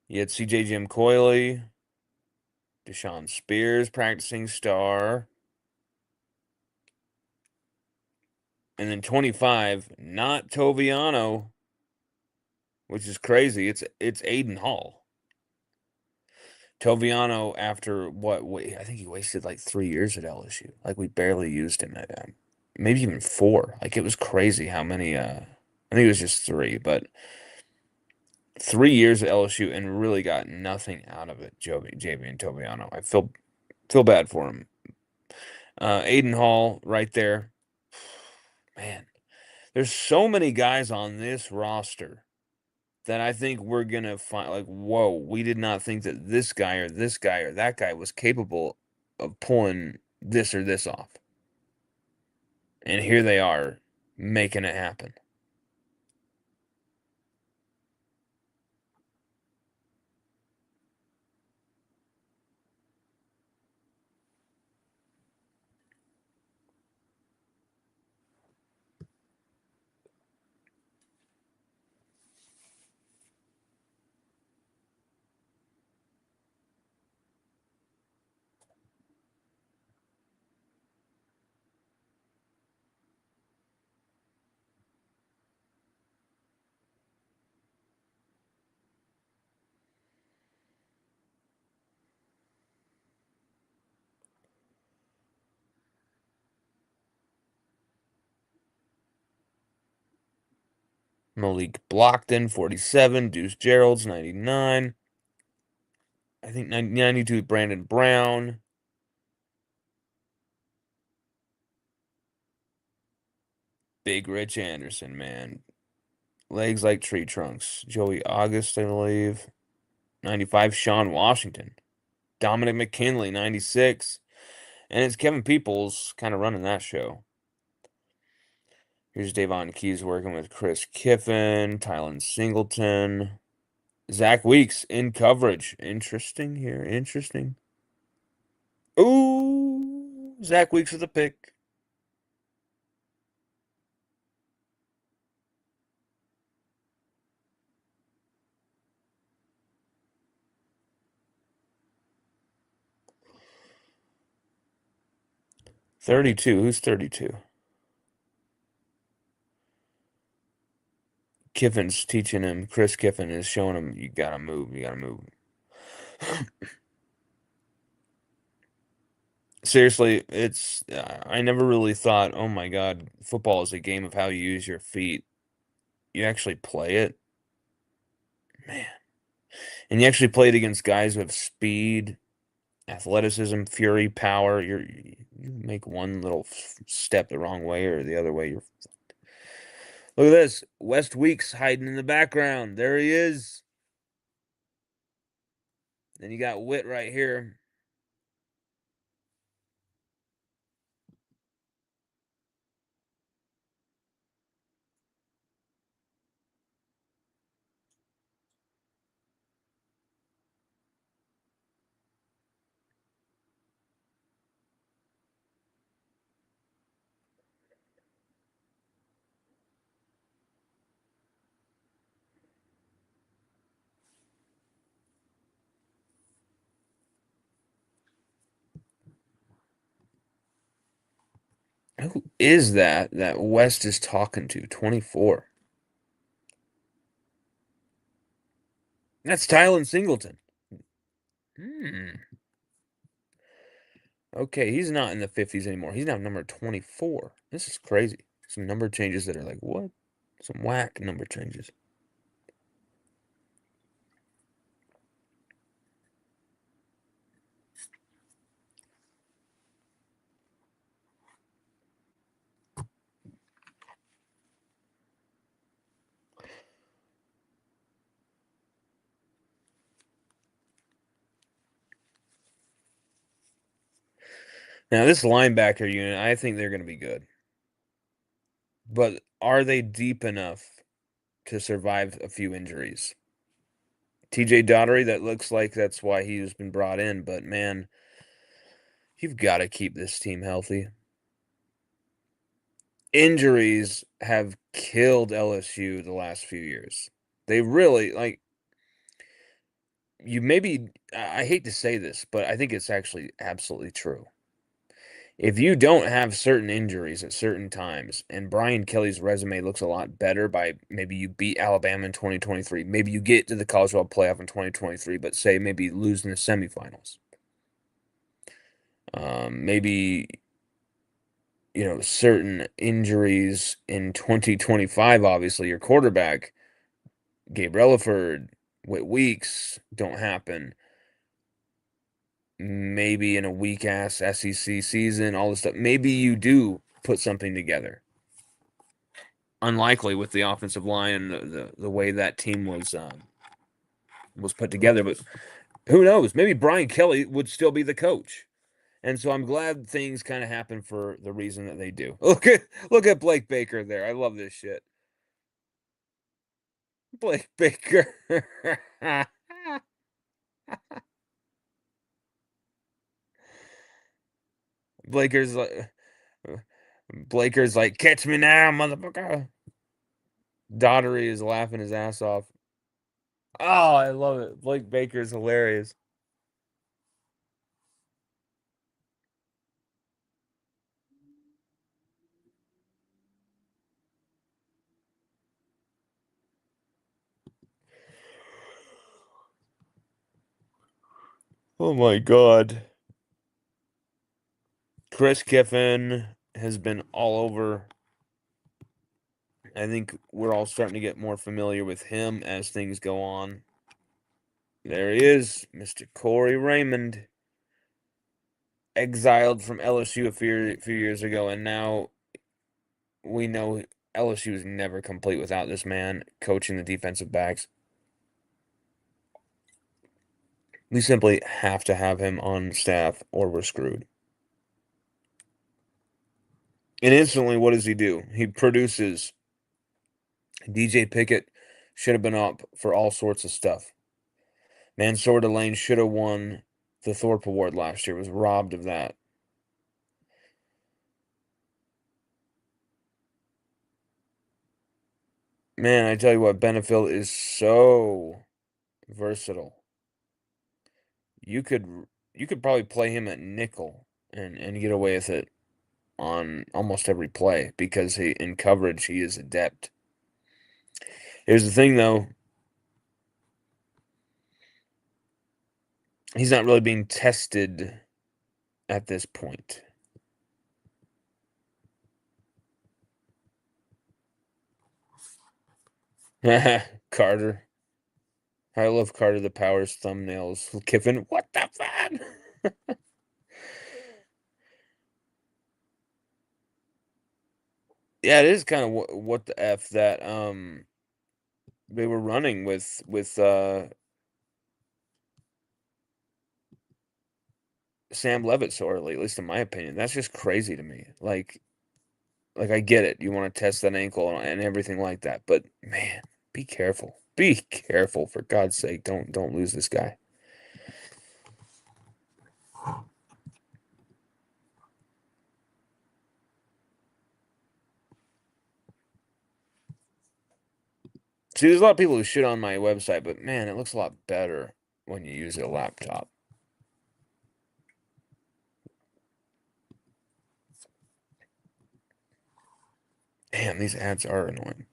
You had CJ Jim Coyley, Deshaun Spears practicing star. And then 25, not Toviano, which is crazy. It's Aiden Hall. Toviano, after what? Wait, I think he wasted like 3 years at LSU. Like we barely used him at maybe even 4. Like it was crazy how many. I think it was just 3, but 3 years at LSU and really got nothing out of it. JV and Toviano. I feel bad for him. Aiden Hall right there. Man, there's so many guys on this roster that I think we're gonna find like, whoa, we did not think that this guy or this guy or that guy was capable of pulling this or this off. And here they are making it happen. Malik Blockton, 47. Deuce Gerald's 99. I think 92, Brandon Brown. Big Rich Anderson, man. Legs like tree trunks. Joey August, I believe. 95, Sean Washington. Dominic McKinley, 96. And it's Kevin Peoples kind of running that show. Here's Davon Keys working with Chris Kiffin, Tylen Singleton, Zach Weeks in coverage. Interesting here. Interesting. Ooh, Zach Weeks with a pick. 32. Who's 32? Kiffin's teaching him. Chris Kiffin is showing him, you gotta move. You gotta move. Seriously, it's I never really thought, oh my God, football is a game of how you use your feet. You actually play it, man, and you actually play it against guys with speed, athleticism, fury, power. You make one little step the wrong way or the other way, you're. Look at this. West Weeks hiding in the background. There he is. Then you got Witt right here. Who is that West is talking to? 24. That's Tylen Singleton. Hmm. Okay, he's not in the 50s anymore. He's now number 24. This is crazy. Some number changes that are like, what? Some whack number changes. Now, this linebacker unit, I think they're going to be good. But are they deep enough to survive a few injuries? TJ Daugherty, that looks like that's why he's been brought in, but man, you've got to keep this team healthy. Injuries have killed LSU the last few years. They really like you maybe I hate to say this, but I think it's actually absolutely true. If you don't have certain injuries at certain times, and Brian Kelly's resume looks a lot better by maybe you beat Alabama in 2023, maybe you get to the College Football Playoff in 2023, but say maybe lose in the semifinals. Maybe certain injuries in 2025, obviously your quarterback, Gabe Reliford, Whit Weeks don't happen. Maybe in a weak ass SEC season, all this stuff. Maybe you do put something together. Unlikely with the offensive line and the way that team was put together, but who knows? Maybe Brian Kelly would still be the coach. And so I'm glad things kind of happen for the reason that they do. Look at Blake Baker there. I love this shit. Blake Baker. Blaker's like Blaker's like, catch me now, motherfucker. Daugherty is laughing his ass off. Oh, I love it. Blake Baker's hilarious. Oh my God. Chris Kiffin has been all over. I think we're all starting to get more familiar with him as things go on. There he is, Mr. Corey Raymond, exiled from LSU a few years ago, and now we know LSU is never complete without this man coaching the defensive backs. We simply have to have him on staff or we're screwed. And instantly, what does he do? He produces. DJ Pickett should have been up for all sorts of stuff. Mansour Delane should have won the Thorpe Award last year, was robbed of that. Man, I tell you what, Benefield is so versatile. You could probably play him at nickel and get away with it on almost every play because he in coverage he is adept. Here's the thing though, he's not really being tested at this point. Carter. I love Carter the Powers thumbnails. Kiffin, what the fuck? Yeah, it is kind of what the F that they were running with Sam Levitt so early, at least in my opinion. That's just crazy to me. Like I get it. You want to test that ankle and everything like that, but man, be careful. Be careful for God's sake. Don't lose this guy. See, there's a lot of people who shit on my website, but man, it looks a lot better when you use a laptop. Damn, these ads are annoying.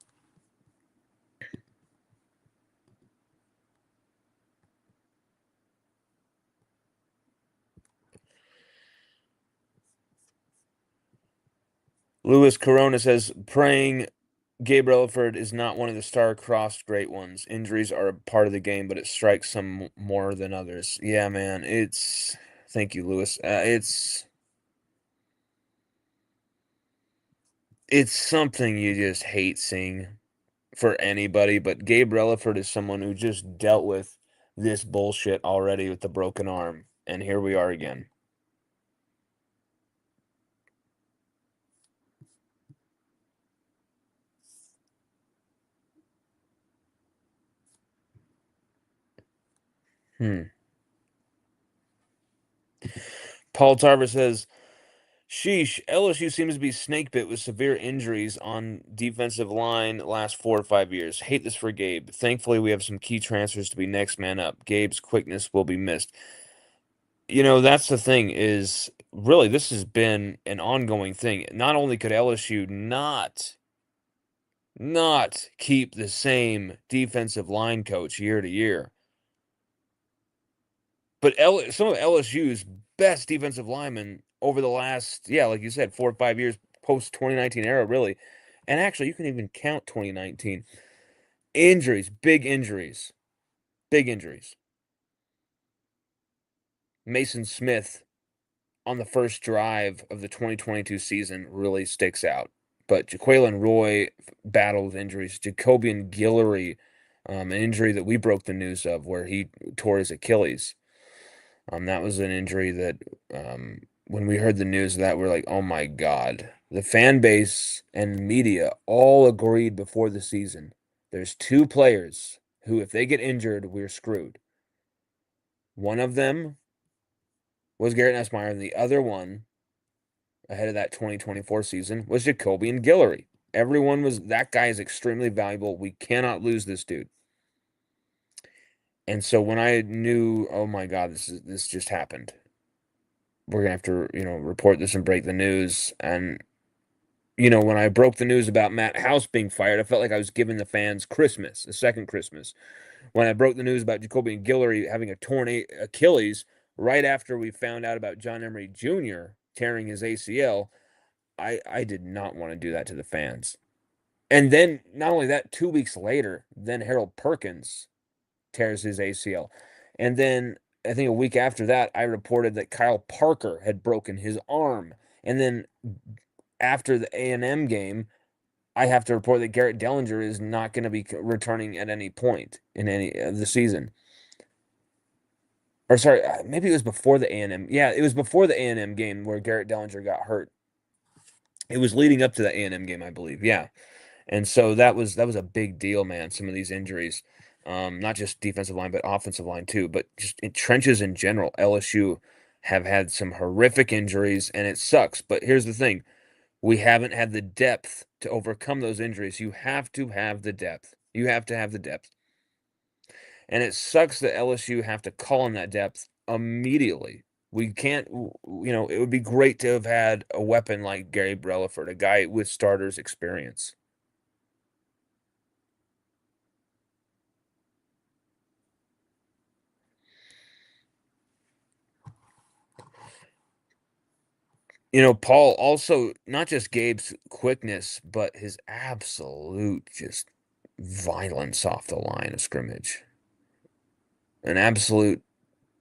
Louis Corona says, praying Gabe Reliford is not one of the star-crossed great ones. Injuries are a part of the game, but it strikes some more than others. Yeah, man, it's. Thank you, Louis. It's something you just hate seeing for anybody, but Gabe Reliford is someone who just dealt with this bullshit already with the broken arm, and here we are again. Hmm. Paul Tarver says, sheesh, LSU seems to be snake bit with severe injuries on defensive line last 4 or 5 years. Hate this for Gabe. Thankfully, we have some key transfers to be next man up. Gabe's quickness will be missed. You know, that's the thing is really this has been an ongoing thing. Not only could LSU not keep the same defensive line coach year to year, but some of LSU's best defensive linemen over the last, yeah, like you said, 4 or 5 years post 2019 era, really. And actually, you can even count 2019 injuries, big injuries. Mason Smith on the first drive of the 2022 season really sticks out. But Jaquelin Roy battled with injuries. Jacobian Guillory, an injury that we broke the news of where he tore his Achilles. That was an injury that when we heard the news of that, we're like, oh my God. The fan base and media all agreed before the season. There's two players who, if they get injured, we're screwed. One of them was Garrett Nussmeier, and the other one, ahead of that 2024 season, was Jacoby and Guillory. Everyone was, that guy is extremely valuable. We cannot lose this dude. And so when I knew, oh my God, this just happened. We're gonna have to, report this and break the news. And when I broke the news about Matt House being fired, I felt like I was giving the fans Christmas, a second Christmas. When I broke the news about Jacoby and Guillory having a torn Achilles right after we found out about John Emery Jr. tearing his ACL, I did not want to do that to the fans. And then not only that, 2 weeks later, then Harold Perkins tears his ACL. And then I think a week after that, I reported that Kyle Parker had broken his arm. And then after the A&M game, I have to report that Garrett Dellinger is not going to be returning at any point in any of the season. Or sorry, maybe it was before the A&M. Yeah, it was before the A&M game where Garrett Dellinger got hurt. It was leading up to the A&M game, I believe. Yeah. And so that was a big deal, man. Some of these injuries, not just defensive line, but offensive line too. But just in trenches in general, LSU have had some horrific injuries, and it sucks. But here's the thing: we haven't had the depth to overcome those injuries. You have to have the depth. You have to have the depth, and it sucks that LSU have to call on that depth immediately. We can't, it would be great to have had a weapon like Gary Reliford, a guy with starters experience. Paul also, not just Gabe's quickness, but his absolute just violence off the line of scrimmage. An absolute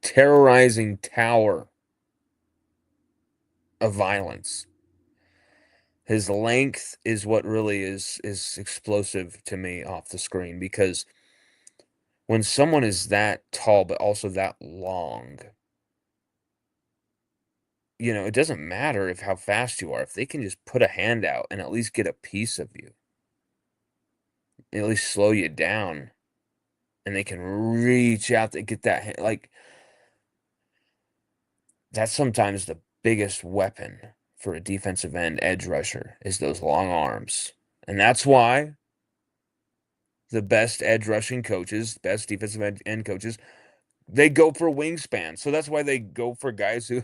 terrorizing tower of violence. His length is what really is explosive to me off the screen because when someone is that tall but also that long, it doesn't matter if how fast you are. If they can just put a hand out and at least get a piece of you, at least slow you down, and they can reach out to get that hand, like that's sometimes the biggest weapon for a defensive end edge rusher is those long arms. And that's why the best edge rushing coaches, best defensive end coaches, they go for wingspan. So that's why they go for guys who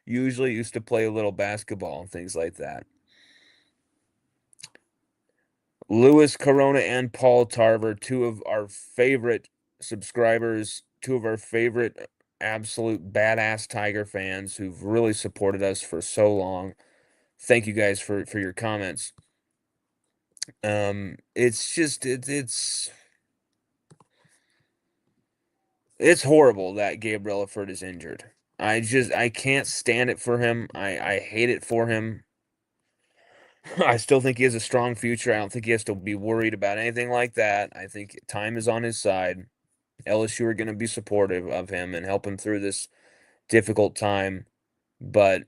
usually used to play a little basketball and things like that. Louis Corona and Paul Tarver, two of our favorite subscribers, two of our favorite absolute badass Tiger fans who've really supported us for so long. Thank you guys for your comments. It's just it's horrible that Gabe Reliford is injured. I can't stand it for him. I hate it for him. I still think he has a strong future. I don't think he has to be worried about anything like that. I think time is on his side. LSU are going to be supportive of him and help him through this difficult time. But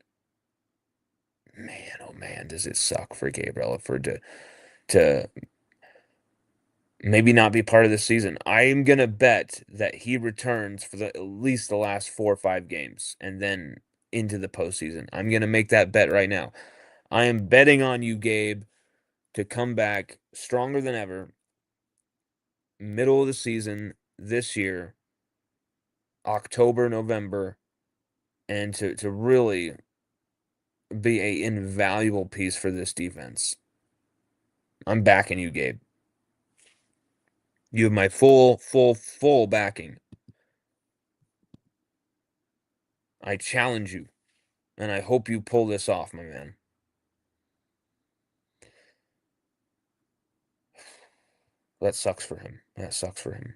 man, oh man, does it suck for Gabe Reliford to maybe not be part of the season. I am gonna bet that he returns for at least the last 4 or 5 games and then into the postseason. I'm gonna make that bet right now. I am betting on you, Gabe, to come back stronger than ever, middle of the season this year, October, November, and to really be a invaluable piece for this defense. I'm backing you, Gabe. You have my full backing. I challenge you, and I hope you pull this off, my man. That sucks for him. That sucks for him.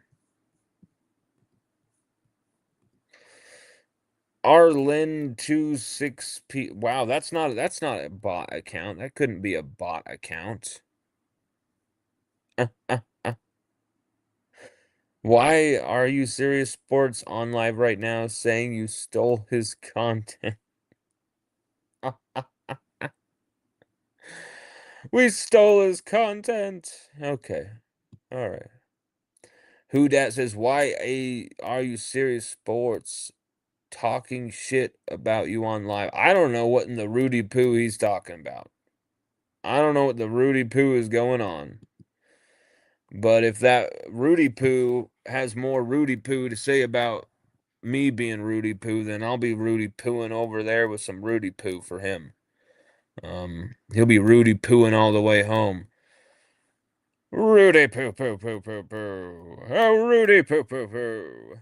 Arlin26P. Wow, that's not a bot account. That couldn't be a bot account. Why are you Serious Sports on live right now saying you stole his content? We stole his content. Okay. All right. Who dat says are you Serious Sports talking shit about you on live? I don't know what in the Rudy Poo he's talking about. I don't know what the Rudy Poo is going on. But if that Rudy Poo has more Rudy Poo to say about me being Rudy Poo, then I'll be Rudy Pooing over there with some Rudy Poo for him. He'll be Rudy Pooing all the way home. Rudy Poo Poo Poo Poo Poo. Oh, Rudy Poo Poo Poo.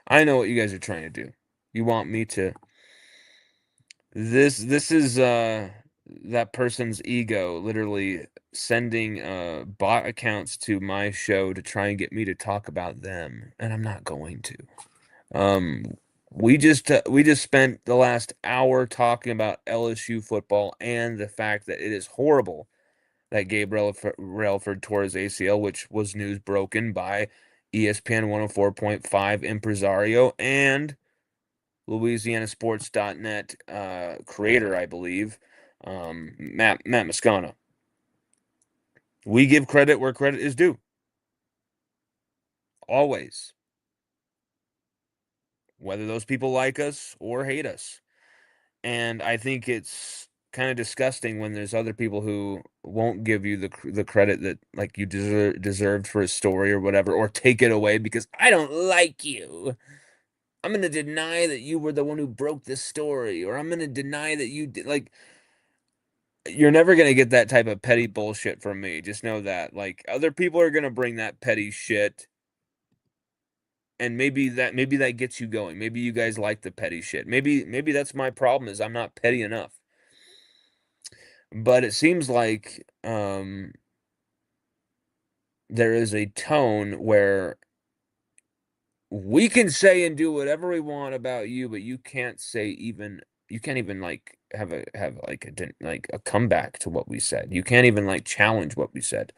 I know what you guys are trying to do. You want me to this is that person's ego literally sending bot accounts to my show to try and get me to talk about them, and I'm not going to. Um we just spent the last hour talking about LSU football and the fact that it is horrible that Gabe Relford tore his ACL, which was news broken by ESPN 104.5 Impresario and LouisianaSports.net creator, I believe, Matt Moscona. We give credit where credit is due. Always. Whether those people like us or hate us. And I think it's kind of disgusting when there's other people who won't give you the credit that like you deserved for a story or whatever, or take it away because I don't like you. I'm going to deny that you were the one who broke this story, or I'm going to deny that you did. Like, You're never gonna get that type of petty bullshit from me. Just know that. Like other people are gonna bring that petty shit, and maybe that gets you going. Maybe you guys like the petty shit. Maybe that's my problem is I'm not petty enough. But it seems like there is a tone where we can say and do whatever we want about you, but you can't even like have like like a comeback to what we said. You can't even like challenge what we said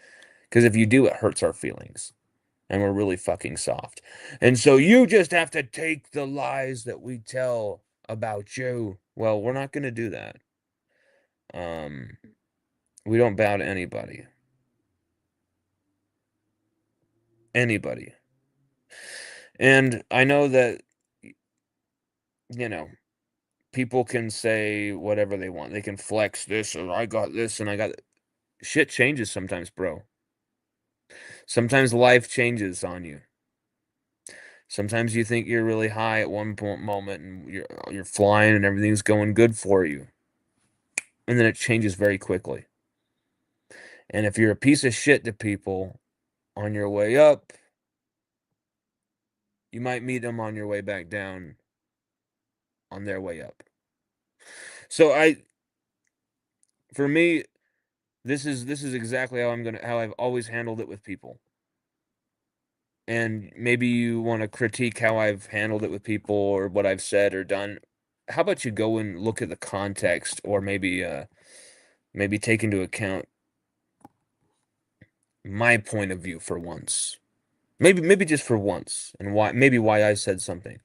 because if you do, it hurts our feelings, and we're really fucking soft. And so you just have to take the lies that we tell about you. Well, we're not going to do that. Um, we don't bow to anybody. Anybody. And I know that you know people can say whatever they want. They can flex this or I got this and I got shit changes sometimes, bro. Sometimes life changes on you. Sometimes you think you're really high at one moment and you're flying and everything's going good for you. And then it changes very quickly. And if you're a piece of shit to people on your way up, you might meet them on your way back down on their way up. So for me, this is exactly how I've always handled it with people. And maybe you want to critique how I've handled it with people or what I've said or done. How about you go and look at the context or maybe take into account my point of view for once. Maybe just for once and why I said something.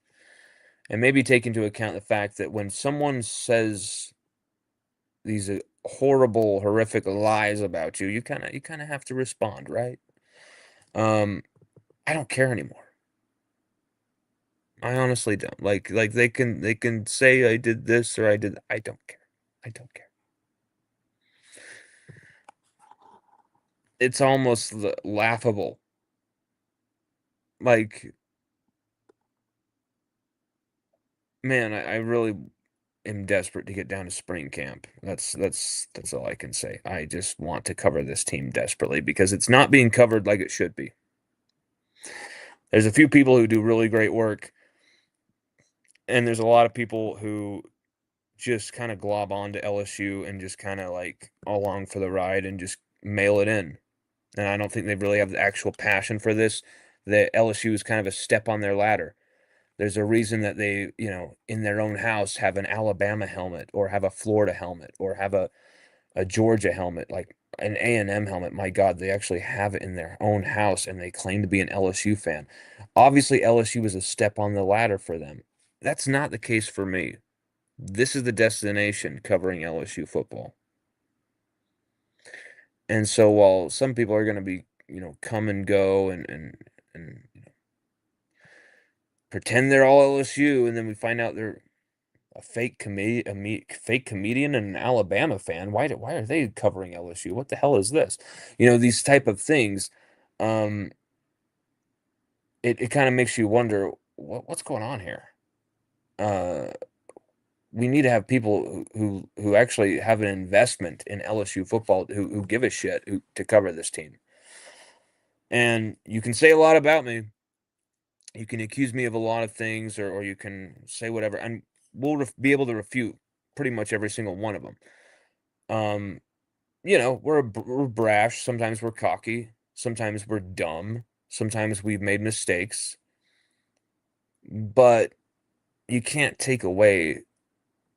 And maybe take into account the fact that when someone says these horrible, horrific lies about you, you kind of have to respond, right? Um, I don't care anymore. I honestly don't. Like they can say I did this or I did. I don't care. I don't care. It's almost laughable. Like, man, I really am desperate to get down to spring camp. That's all I can say. I just want to cover this team desperately because it's not being covered like it should be. There's a few people who do really great work, and there's a lot of people who just kind of glob on to LSU and just kind of like along for the ride and just mail it in. And I don't think they really have the actual passion for this. The LSU is kind of a step on their ladder. There's a reason that they, in their own house have an Alabama helmet or have a Florida helmet or have a Georgia helmet, like an A&M helmet. My God, they actually have it in their own house and they claim to be an LSU fan. Obviously, LSU is a step on the ladder for them. That's not the case for me. This is the destination covering LSU football. And so while some people are going to be, come and go and pretend they're all LSU, and then we find out they're a fake comedian and an Alabama fan. Why are they covering LSU? What the hell is this? These type of things. Um, it kind of makes you wonder what's going on here. Uh, we need to have people who actually have an investment in LSU football who give a shit to cover this team. And you can say a lot about me. You can accuse me of a lot of things, or you can say whatever, and we'll be able to refute pretty much every single one of them. Um, we're brash. Sometimes we're cocky. Sometimes we're dumb. Sometimes we've made mistakes. But you can't take away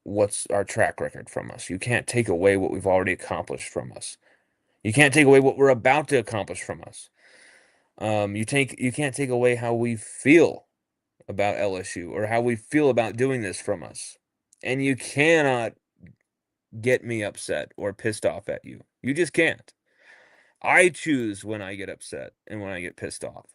what's our track record from us. You can't take away what we've already accomplished from us. You can't take away what we're about to accomplish from us. You can't take away how we feel about LSU or how we feel about doing this from us. And you cannot get me upset or pissed off at you. You just can't. I choose when I get upset and when I get pissed off.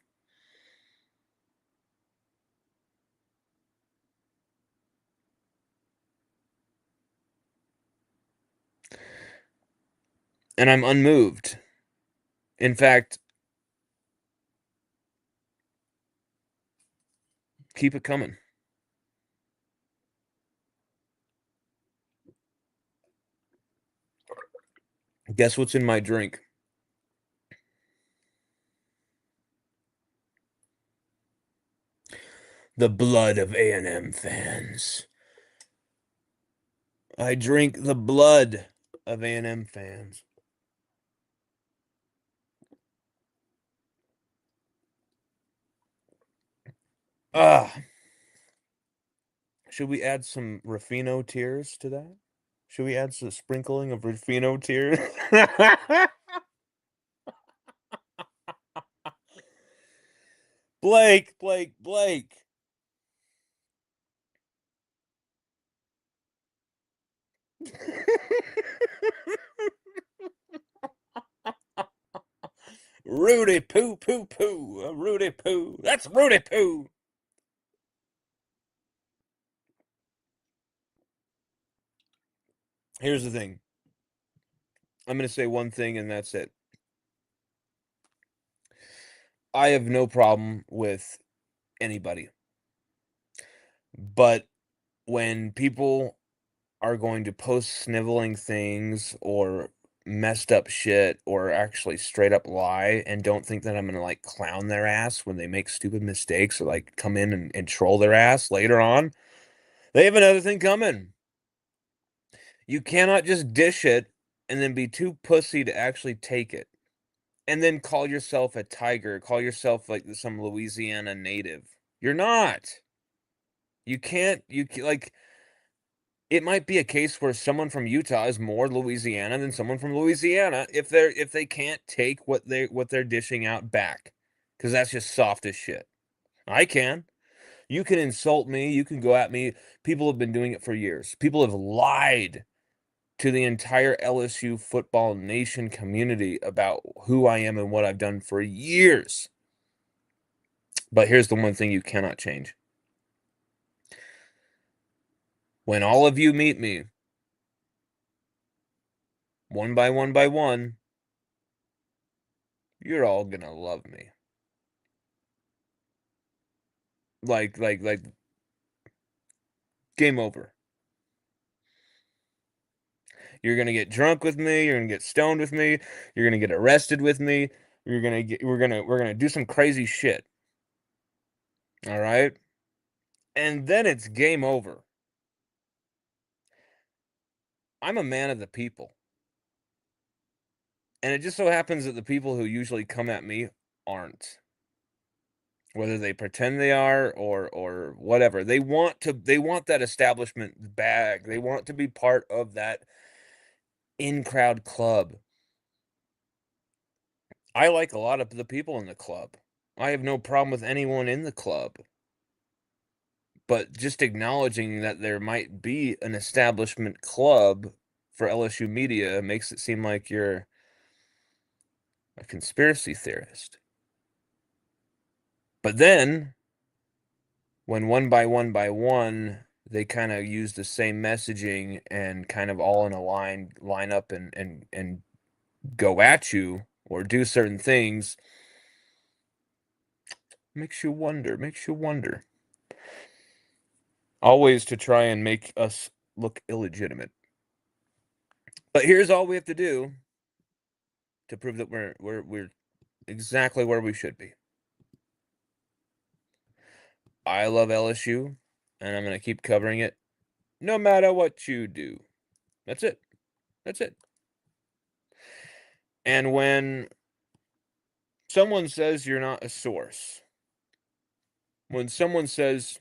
And I'm unmoved. In fact, keep it coming. Guess what's in my drink? The blood of A&M fans. I drink the blood of A&M fans. Ah, should we add some Rufino tears to that? Should we add some sprinkling of Rufino tears? Blake. Rudy poo poo poo. Rudy poo. That's Rudy poo. Here's the thing. I'm going to say one thing and that's it. I have no problem with anybody. But when people are going to post sniveling things or messed up shit or actually straight up lie and don't think that I'm gonna like clown their ass when they make stupid mistakes or like come in and troll their ass later on, they have another thing coming. You cannot just dish it and then be too pussy to actually take it. And then call yourself a tiger, call yourself like some Louisiana native. You're not. You can't, like, it might be a case where someone from Utah is more Louisiana than someone from Louisiana if they can't take what they're dishing out back, because that's just soft as shit. I can. You can insult me, you can go at me. People have been doing it for years. People have lied to the entire LSU football nation community about who I am and what I've done for years. But here's the one thing you cannot change. When all of you meet me, one by one, you're all gonna love me. Like game over. You're gonna get drunk with me, you're gonna get stoned with me, you're gonna get arrested with me, we're gonna do some crazy shit. All right? And then it's game over. I'm a man of the people. And it just so happens that the people who usually come at me aren't. Whether they pretend they are or whatever. They want that establishment bag. They want to be part of that in-crowd club. I like a lot of the people in the club. I have no problem with anyone in the club. But just acknowledging that there might be an establishment club for LSU media makes it seem like you're a conspiracy theorist. But then, when one by one, they kind of use the same messaging and kind of all in a line up and go at you or do certain things, makes you wonder. Always to try and make us look illegitimate. But here's all we have to do to prove that we're exactly where we should be. I love LSU, and I'm gonna keep covering it no matter what you do. That's it. That's it. And when someone says you're not a source, when someone says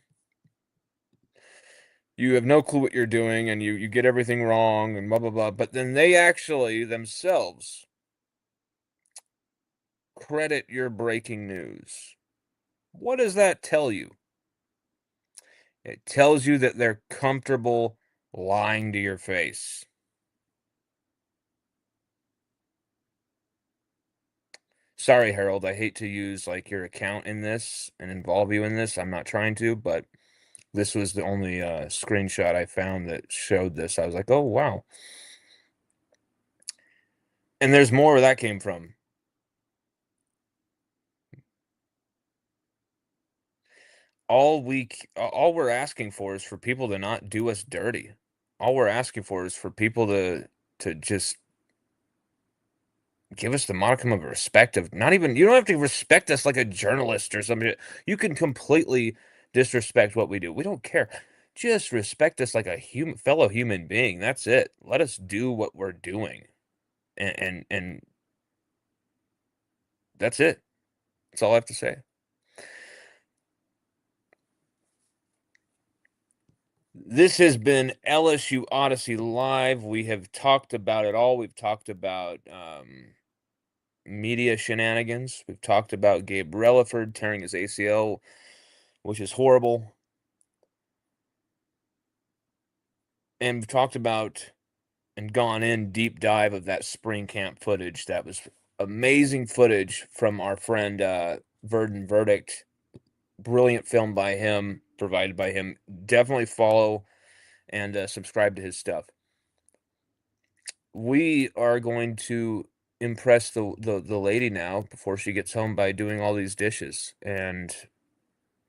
you have no clue what you're doing and you get everything wrong and blah blah blah, but then they actually themselves credit your breaking news. What does that tell you? It tells you that they're comfortable lying to your face. Sorry, Harold, I hate to use like your account in this and involve you in this. I'm not trying to, but this was the only screenshot I found that showed this. I was like, oh, wow. And there's more where that came from. All we're asking for is for people to not do us dirty. All we're asking for is for people to just give us the modicum of respect of not even you don't have to respect us like a journalist or something. You can completely disrespect what we do. We don't care. Just respect us like a human fellow human being. That's it. Let us do what we're doing. And that's it. That's all I have to say. This has been LSU Odyssey Live. We have talked about it all. We've talked about media shenanigans. We've talked about Gabe Reliford tearing his ACL, which is horrible. And we've talked about and gone in deep dive of that spring camp footage. That was amazing footage from our friend Verdon Verdict. Brilliant film by him, provided by him. Definitely follow and subscribe to his stuff. We are going to impress the lady now before she gets home by doing all these dishes, and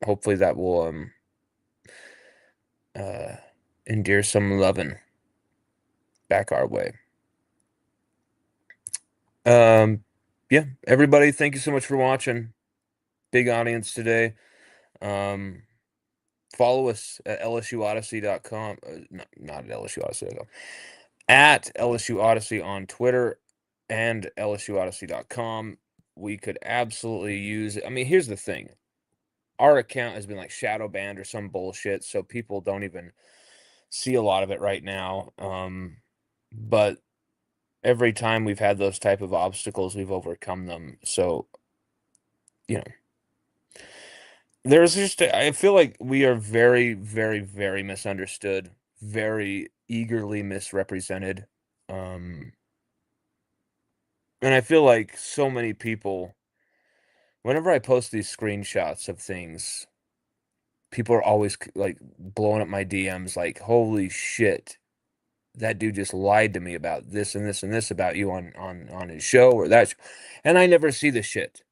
hopefully that will uh endear some loving back our way. Um yeah, everybody, thank you so much for watching. Big audience today. Um Follow us at LSUODYSSEY.com. Not at LSUOdyssey.com. At LSU Odyssey on Twitter and LSUOdyssey.com. We could absolutely use it. I mean, here's the thing. Our account has been like shadow banned or some bullshit, so people don't even see a lot of it right now. But every time we've had those type of obstacles, we've overcome them. So, you know, there's just I feel like we are very, very, very misunderstood, very eagerly misrepresented. Um, and I feel like so many people, whenever I post these screenshots of things, people are always like blowing up my DMs, like, "Holy shit, that dude just lied to me about this and this and this about you on his show or that," and I never see the shit.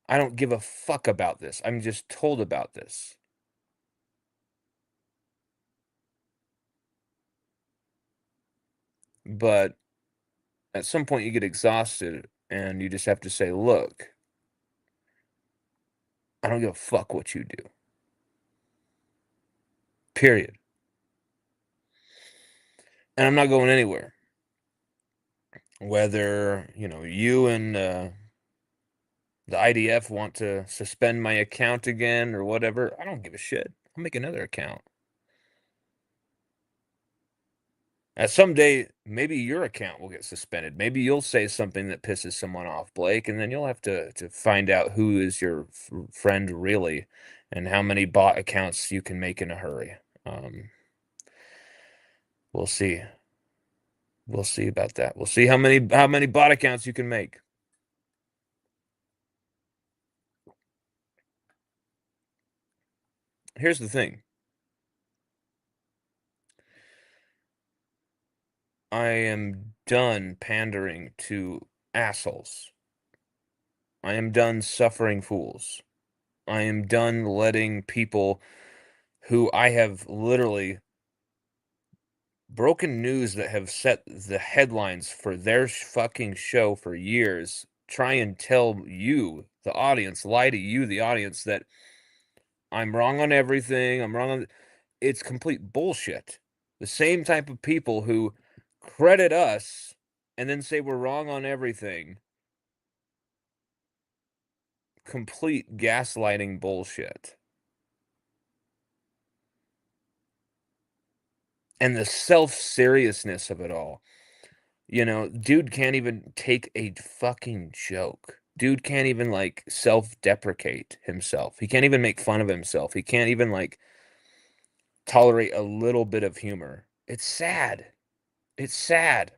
I don't give a fuck about this. I'm just told about this. But at some point you get exhausted and you just have to say, "Look, I don't give a fuck what you do." Period. And I'm not going anywhere. Whether, you and the IDF want to suspend my account again or whatever, I don't give a shit. I'll make another account. And someday, maybe your account will get suspended. Maybe you'll say something that pisses someone off, Blake, and then you'll have to find out who is your friend really and how many bot accounts you can make in a hurry. We'll see. We'll see about that. We'll see how many bot accounts you can make. Here's the thing. I am done pandering to assholes. I am done suffering fools. I am done letting people who I have literally broken news that have set the headlines for their fucking show for years try and tell you, the audience, lie to you, the audience, that I'm wrong on everything. I'm wrong on. It's complete bullshit. The same type of people who credit us and then say we're wrong on everything. Complete gaslighting bullshit. And the self-seriousness of it all. Dude can't even take a fucking joke. Dude can't even like self-deprecate himself. He can't even make fun of himself. He can't even like tolerate a little bit of humor. It's sad. It's sad.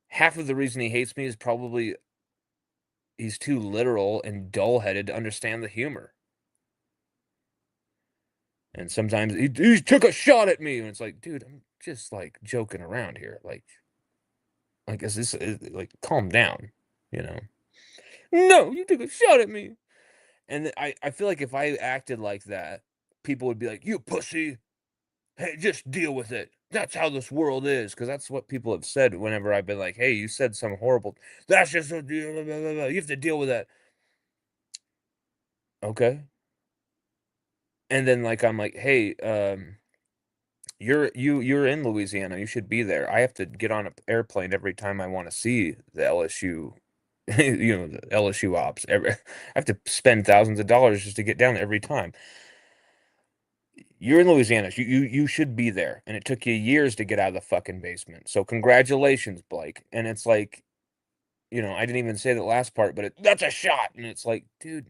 Half of the reason he hates me is probably he's too literal and dull-headed to understand the humor. And sometimes he took a shot at me, and it's like, dude, I'm just like joking around here. Like like calm down, you know? No, you took a shot at me. And I feel like if I acted like that, people would be like, "You pussy. Hey, just deal with it." That's how this world is, because that's what people have said whenever I've been like, hey, you said some horrible, that's just what you have to deal with that. Okay. And then like I'm like, hey, you're in Louisiana. You should be there. I have to get on an airplane every time I want to see the LSU, the LSU ops. I have to spend thousands of dollars just to get down every time. You're in Louisiana. You should be there. And it took you years to get out of the fucking basement. So congratulations, Blake. And it's like, I didn't even say the last part, but that's a shot. And it's like, dude,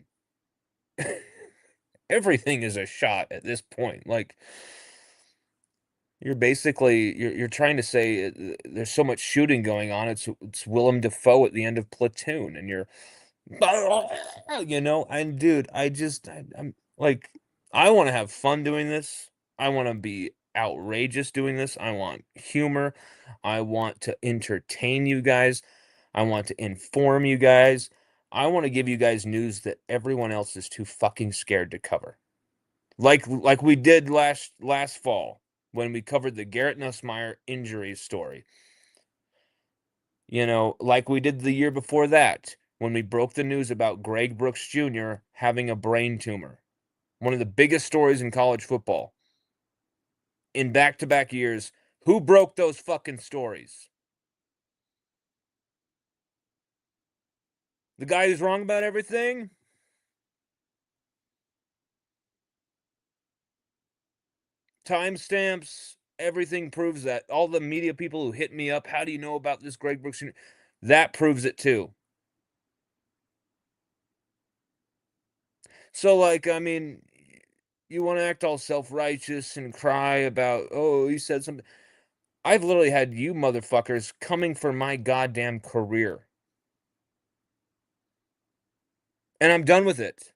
everything is a shot at this point. Like, you're trying to say there's so much shooting going on. It's Willem Dafoe at the end of Platoon, and you're, and dude, I'm like, I want to have fun doing this. I want to be outrageous doing this. I want humor. I want to entertain you guys. I want to inform you guys. I want to give you guys news that everyone else is too fucking scared to cover. Like we did last fall when we covered the Garrett Nussmeier injury story. Like we did the year before that when we broke the news about Greg Brooks Jr. having a brain tumor. One of the biggest stories in college football. In back-to-back years, who broke those fucking stories? The guy who's wrong about everything? Timestamps, everything proves that. All the media people who hit me up, how do you know about this Greg Brooks Jr.? That proves it too. So, like, I mean, you want to act all self-righteous and cry about, oh, he said something. I've literally had you motherfuckers coming for my goddamn career. And I'm done with it.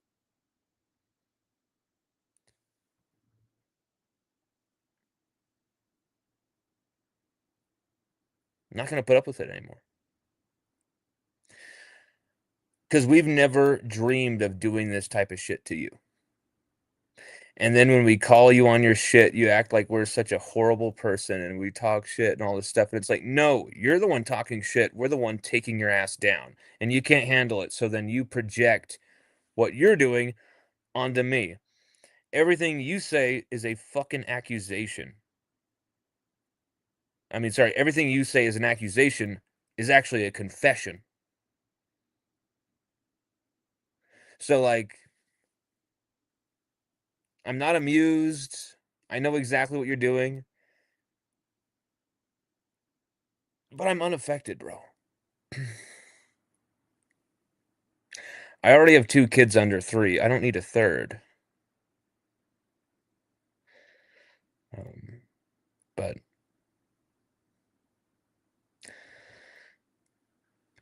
I'm not going to put up with it anymore. Because we've never dreamed of doing this type of shit to you. And then when we call you on your shit, you act like we're such a horrible person and we talk shit and all this stuff. And it's like, no, you're the one talking shit. We're the one taking your ass down. And you can't handle it. So then you project what you're doing onto me. Everything you say is a fucking accusation. I mean, sorry, everything you say is an accusation is actually a confession. So, like, I'm not amused. I know exactly what you're doing, but I'm unaffected, bro. I already have 2 kids under 3. I don't need a third. Um, but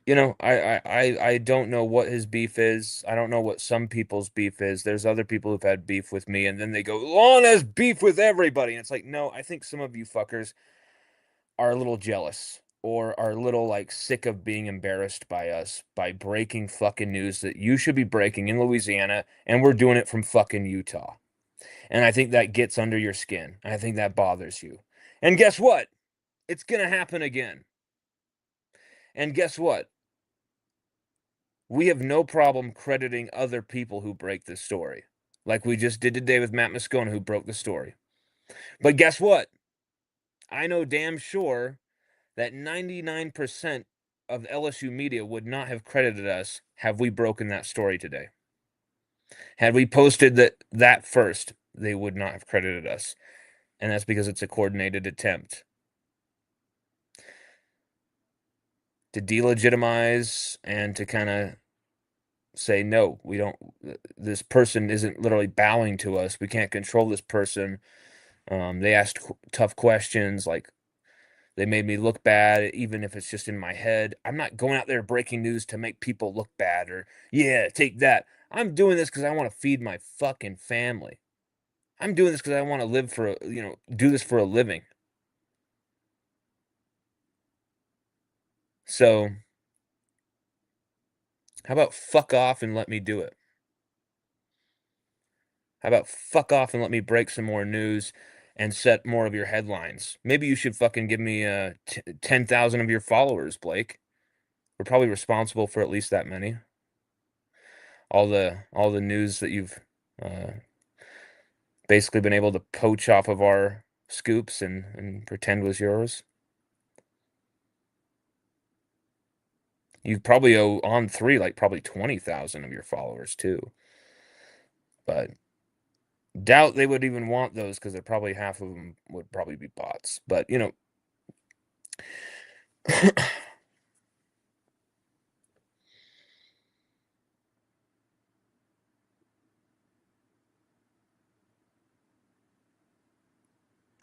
I don't know what his beef is. I don't know what some people's beef is. There's other people who've had beef with me, and then they go, Lon has beef with everybody. And it's like, no, I think some of you fuckers are a little jealous or are a little like sick of being embarrassed by us by breaking fucking news that you should be breaking in Louisiana, and we're doing it from fucking Utah. And I think that gets under your skin. I think that bothers you. And guess what? It's going to happen again. And guess what? We have no problem crediting other people who break this story, like we just did today with Matt Moscona, who broke the story. But guess what? I know damn sure that 99% of LSU media would not have credited us have we broken that story today. Had we posted that first, they would not have credited us. And that's because it's a coordinated attempt to delegitimize and to kind of say, no, we don't, this person isn't literally bowing to us. We can't control this person. They asked tough questions, like they made me look bad, even if it's just in my head. I'm not going out there breaking news to make people look bad or, yeah, take that. I'm doing this because I want to feed my fucking family. I'm doing this because I want to live do this for a living. So, how about fuck off and let me do it? How about fuck off and let me break some more news? and set more of your headlines. Maybe you should fucking give me 10,000 of your followers, Blake. We're probably responsible for at least that many. All the news that you've uh, basically been able to poach off of our scoops and pretend was yours. You probably owe on three like probably 20,000 of your followers too. But doubt they would even want those because they're probably half of them would probably be bots. But you know,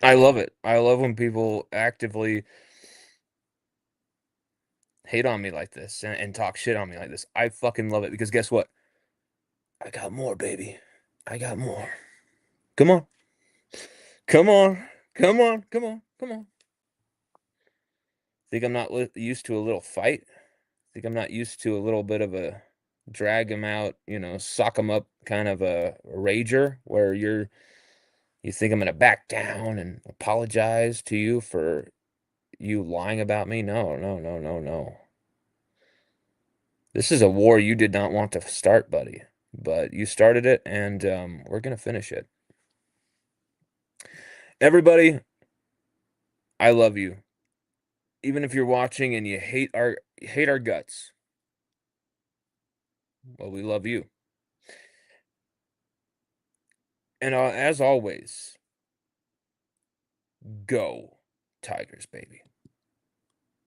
I love it. I love when people actively hate on me like this and talk shit on me like this. I fucking love it because guess what? I got more, baby. I got more. Come on. Come on. Come on. Come on. Come on. Think I'm not used to a little fight? Think I'm not used to a little bit of a drag him out, sock him up kind of a rager where you think I'm gonna back down and apologize to you for you lying about me? No, no, no, no, no. This is a war you did not want to start, buddy, but you started it, and we're gonna finish it. Everybody, I love you. Even if you're watching and you hate our guts, well, we love you. And as always, go Tigers, baby.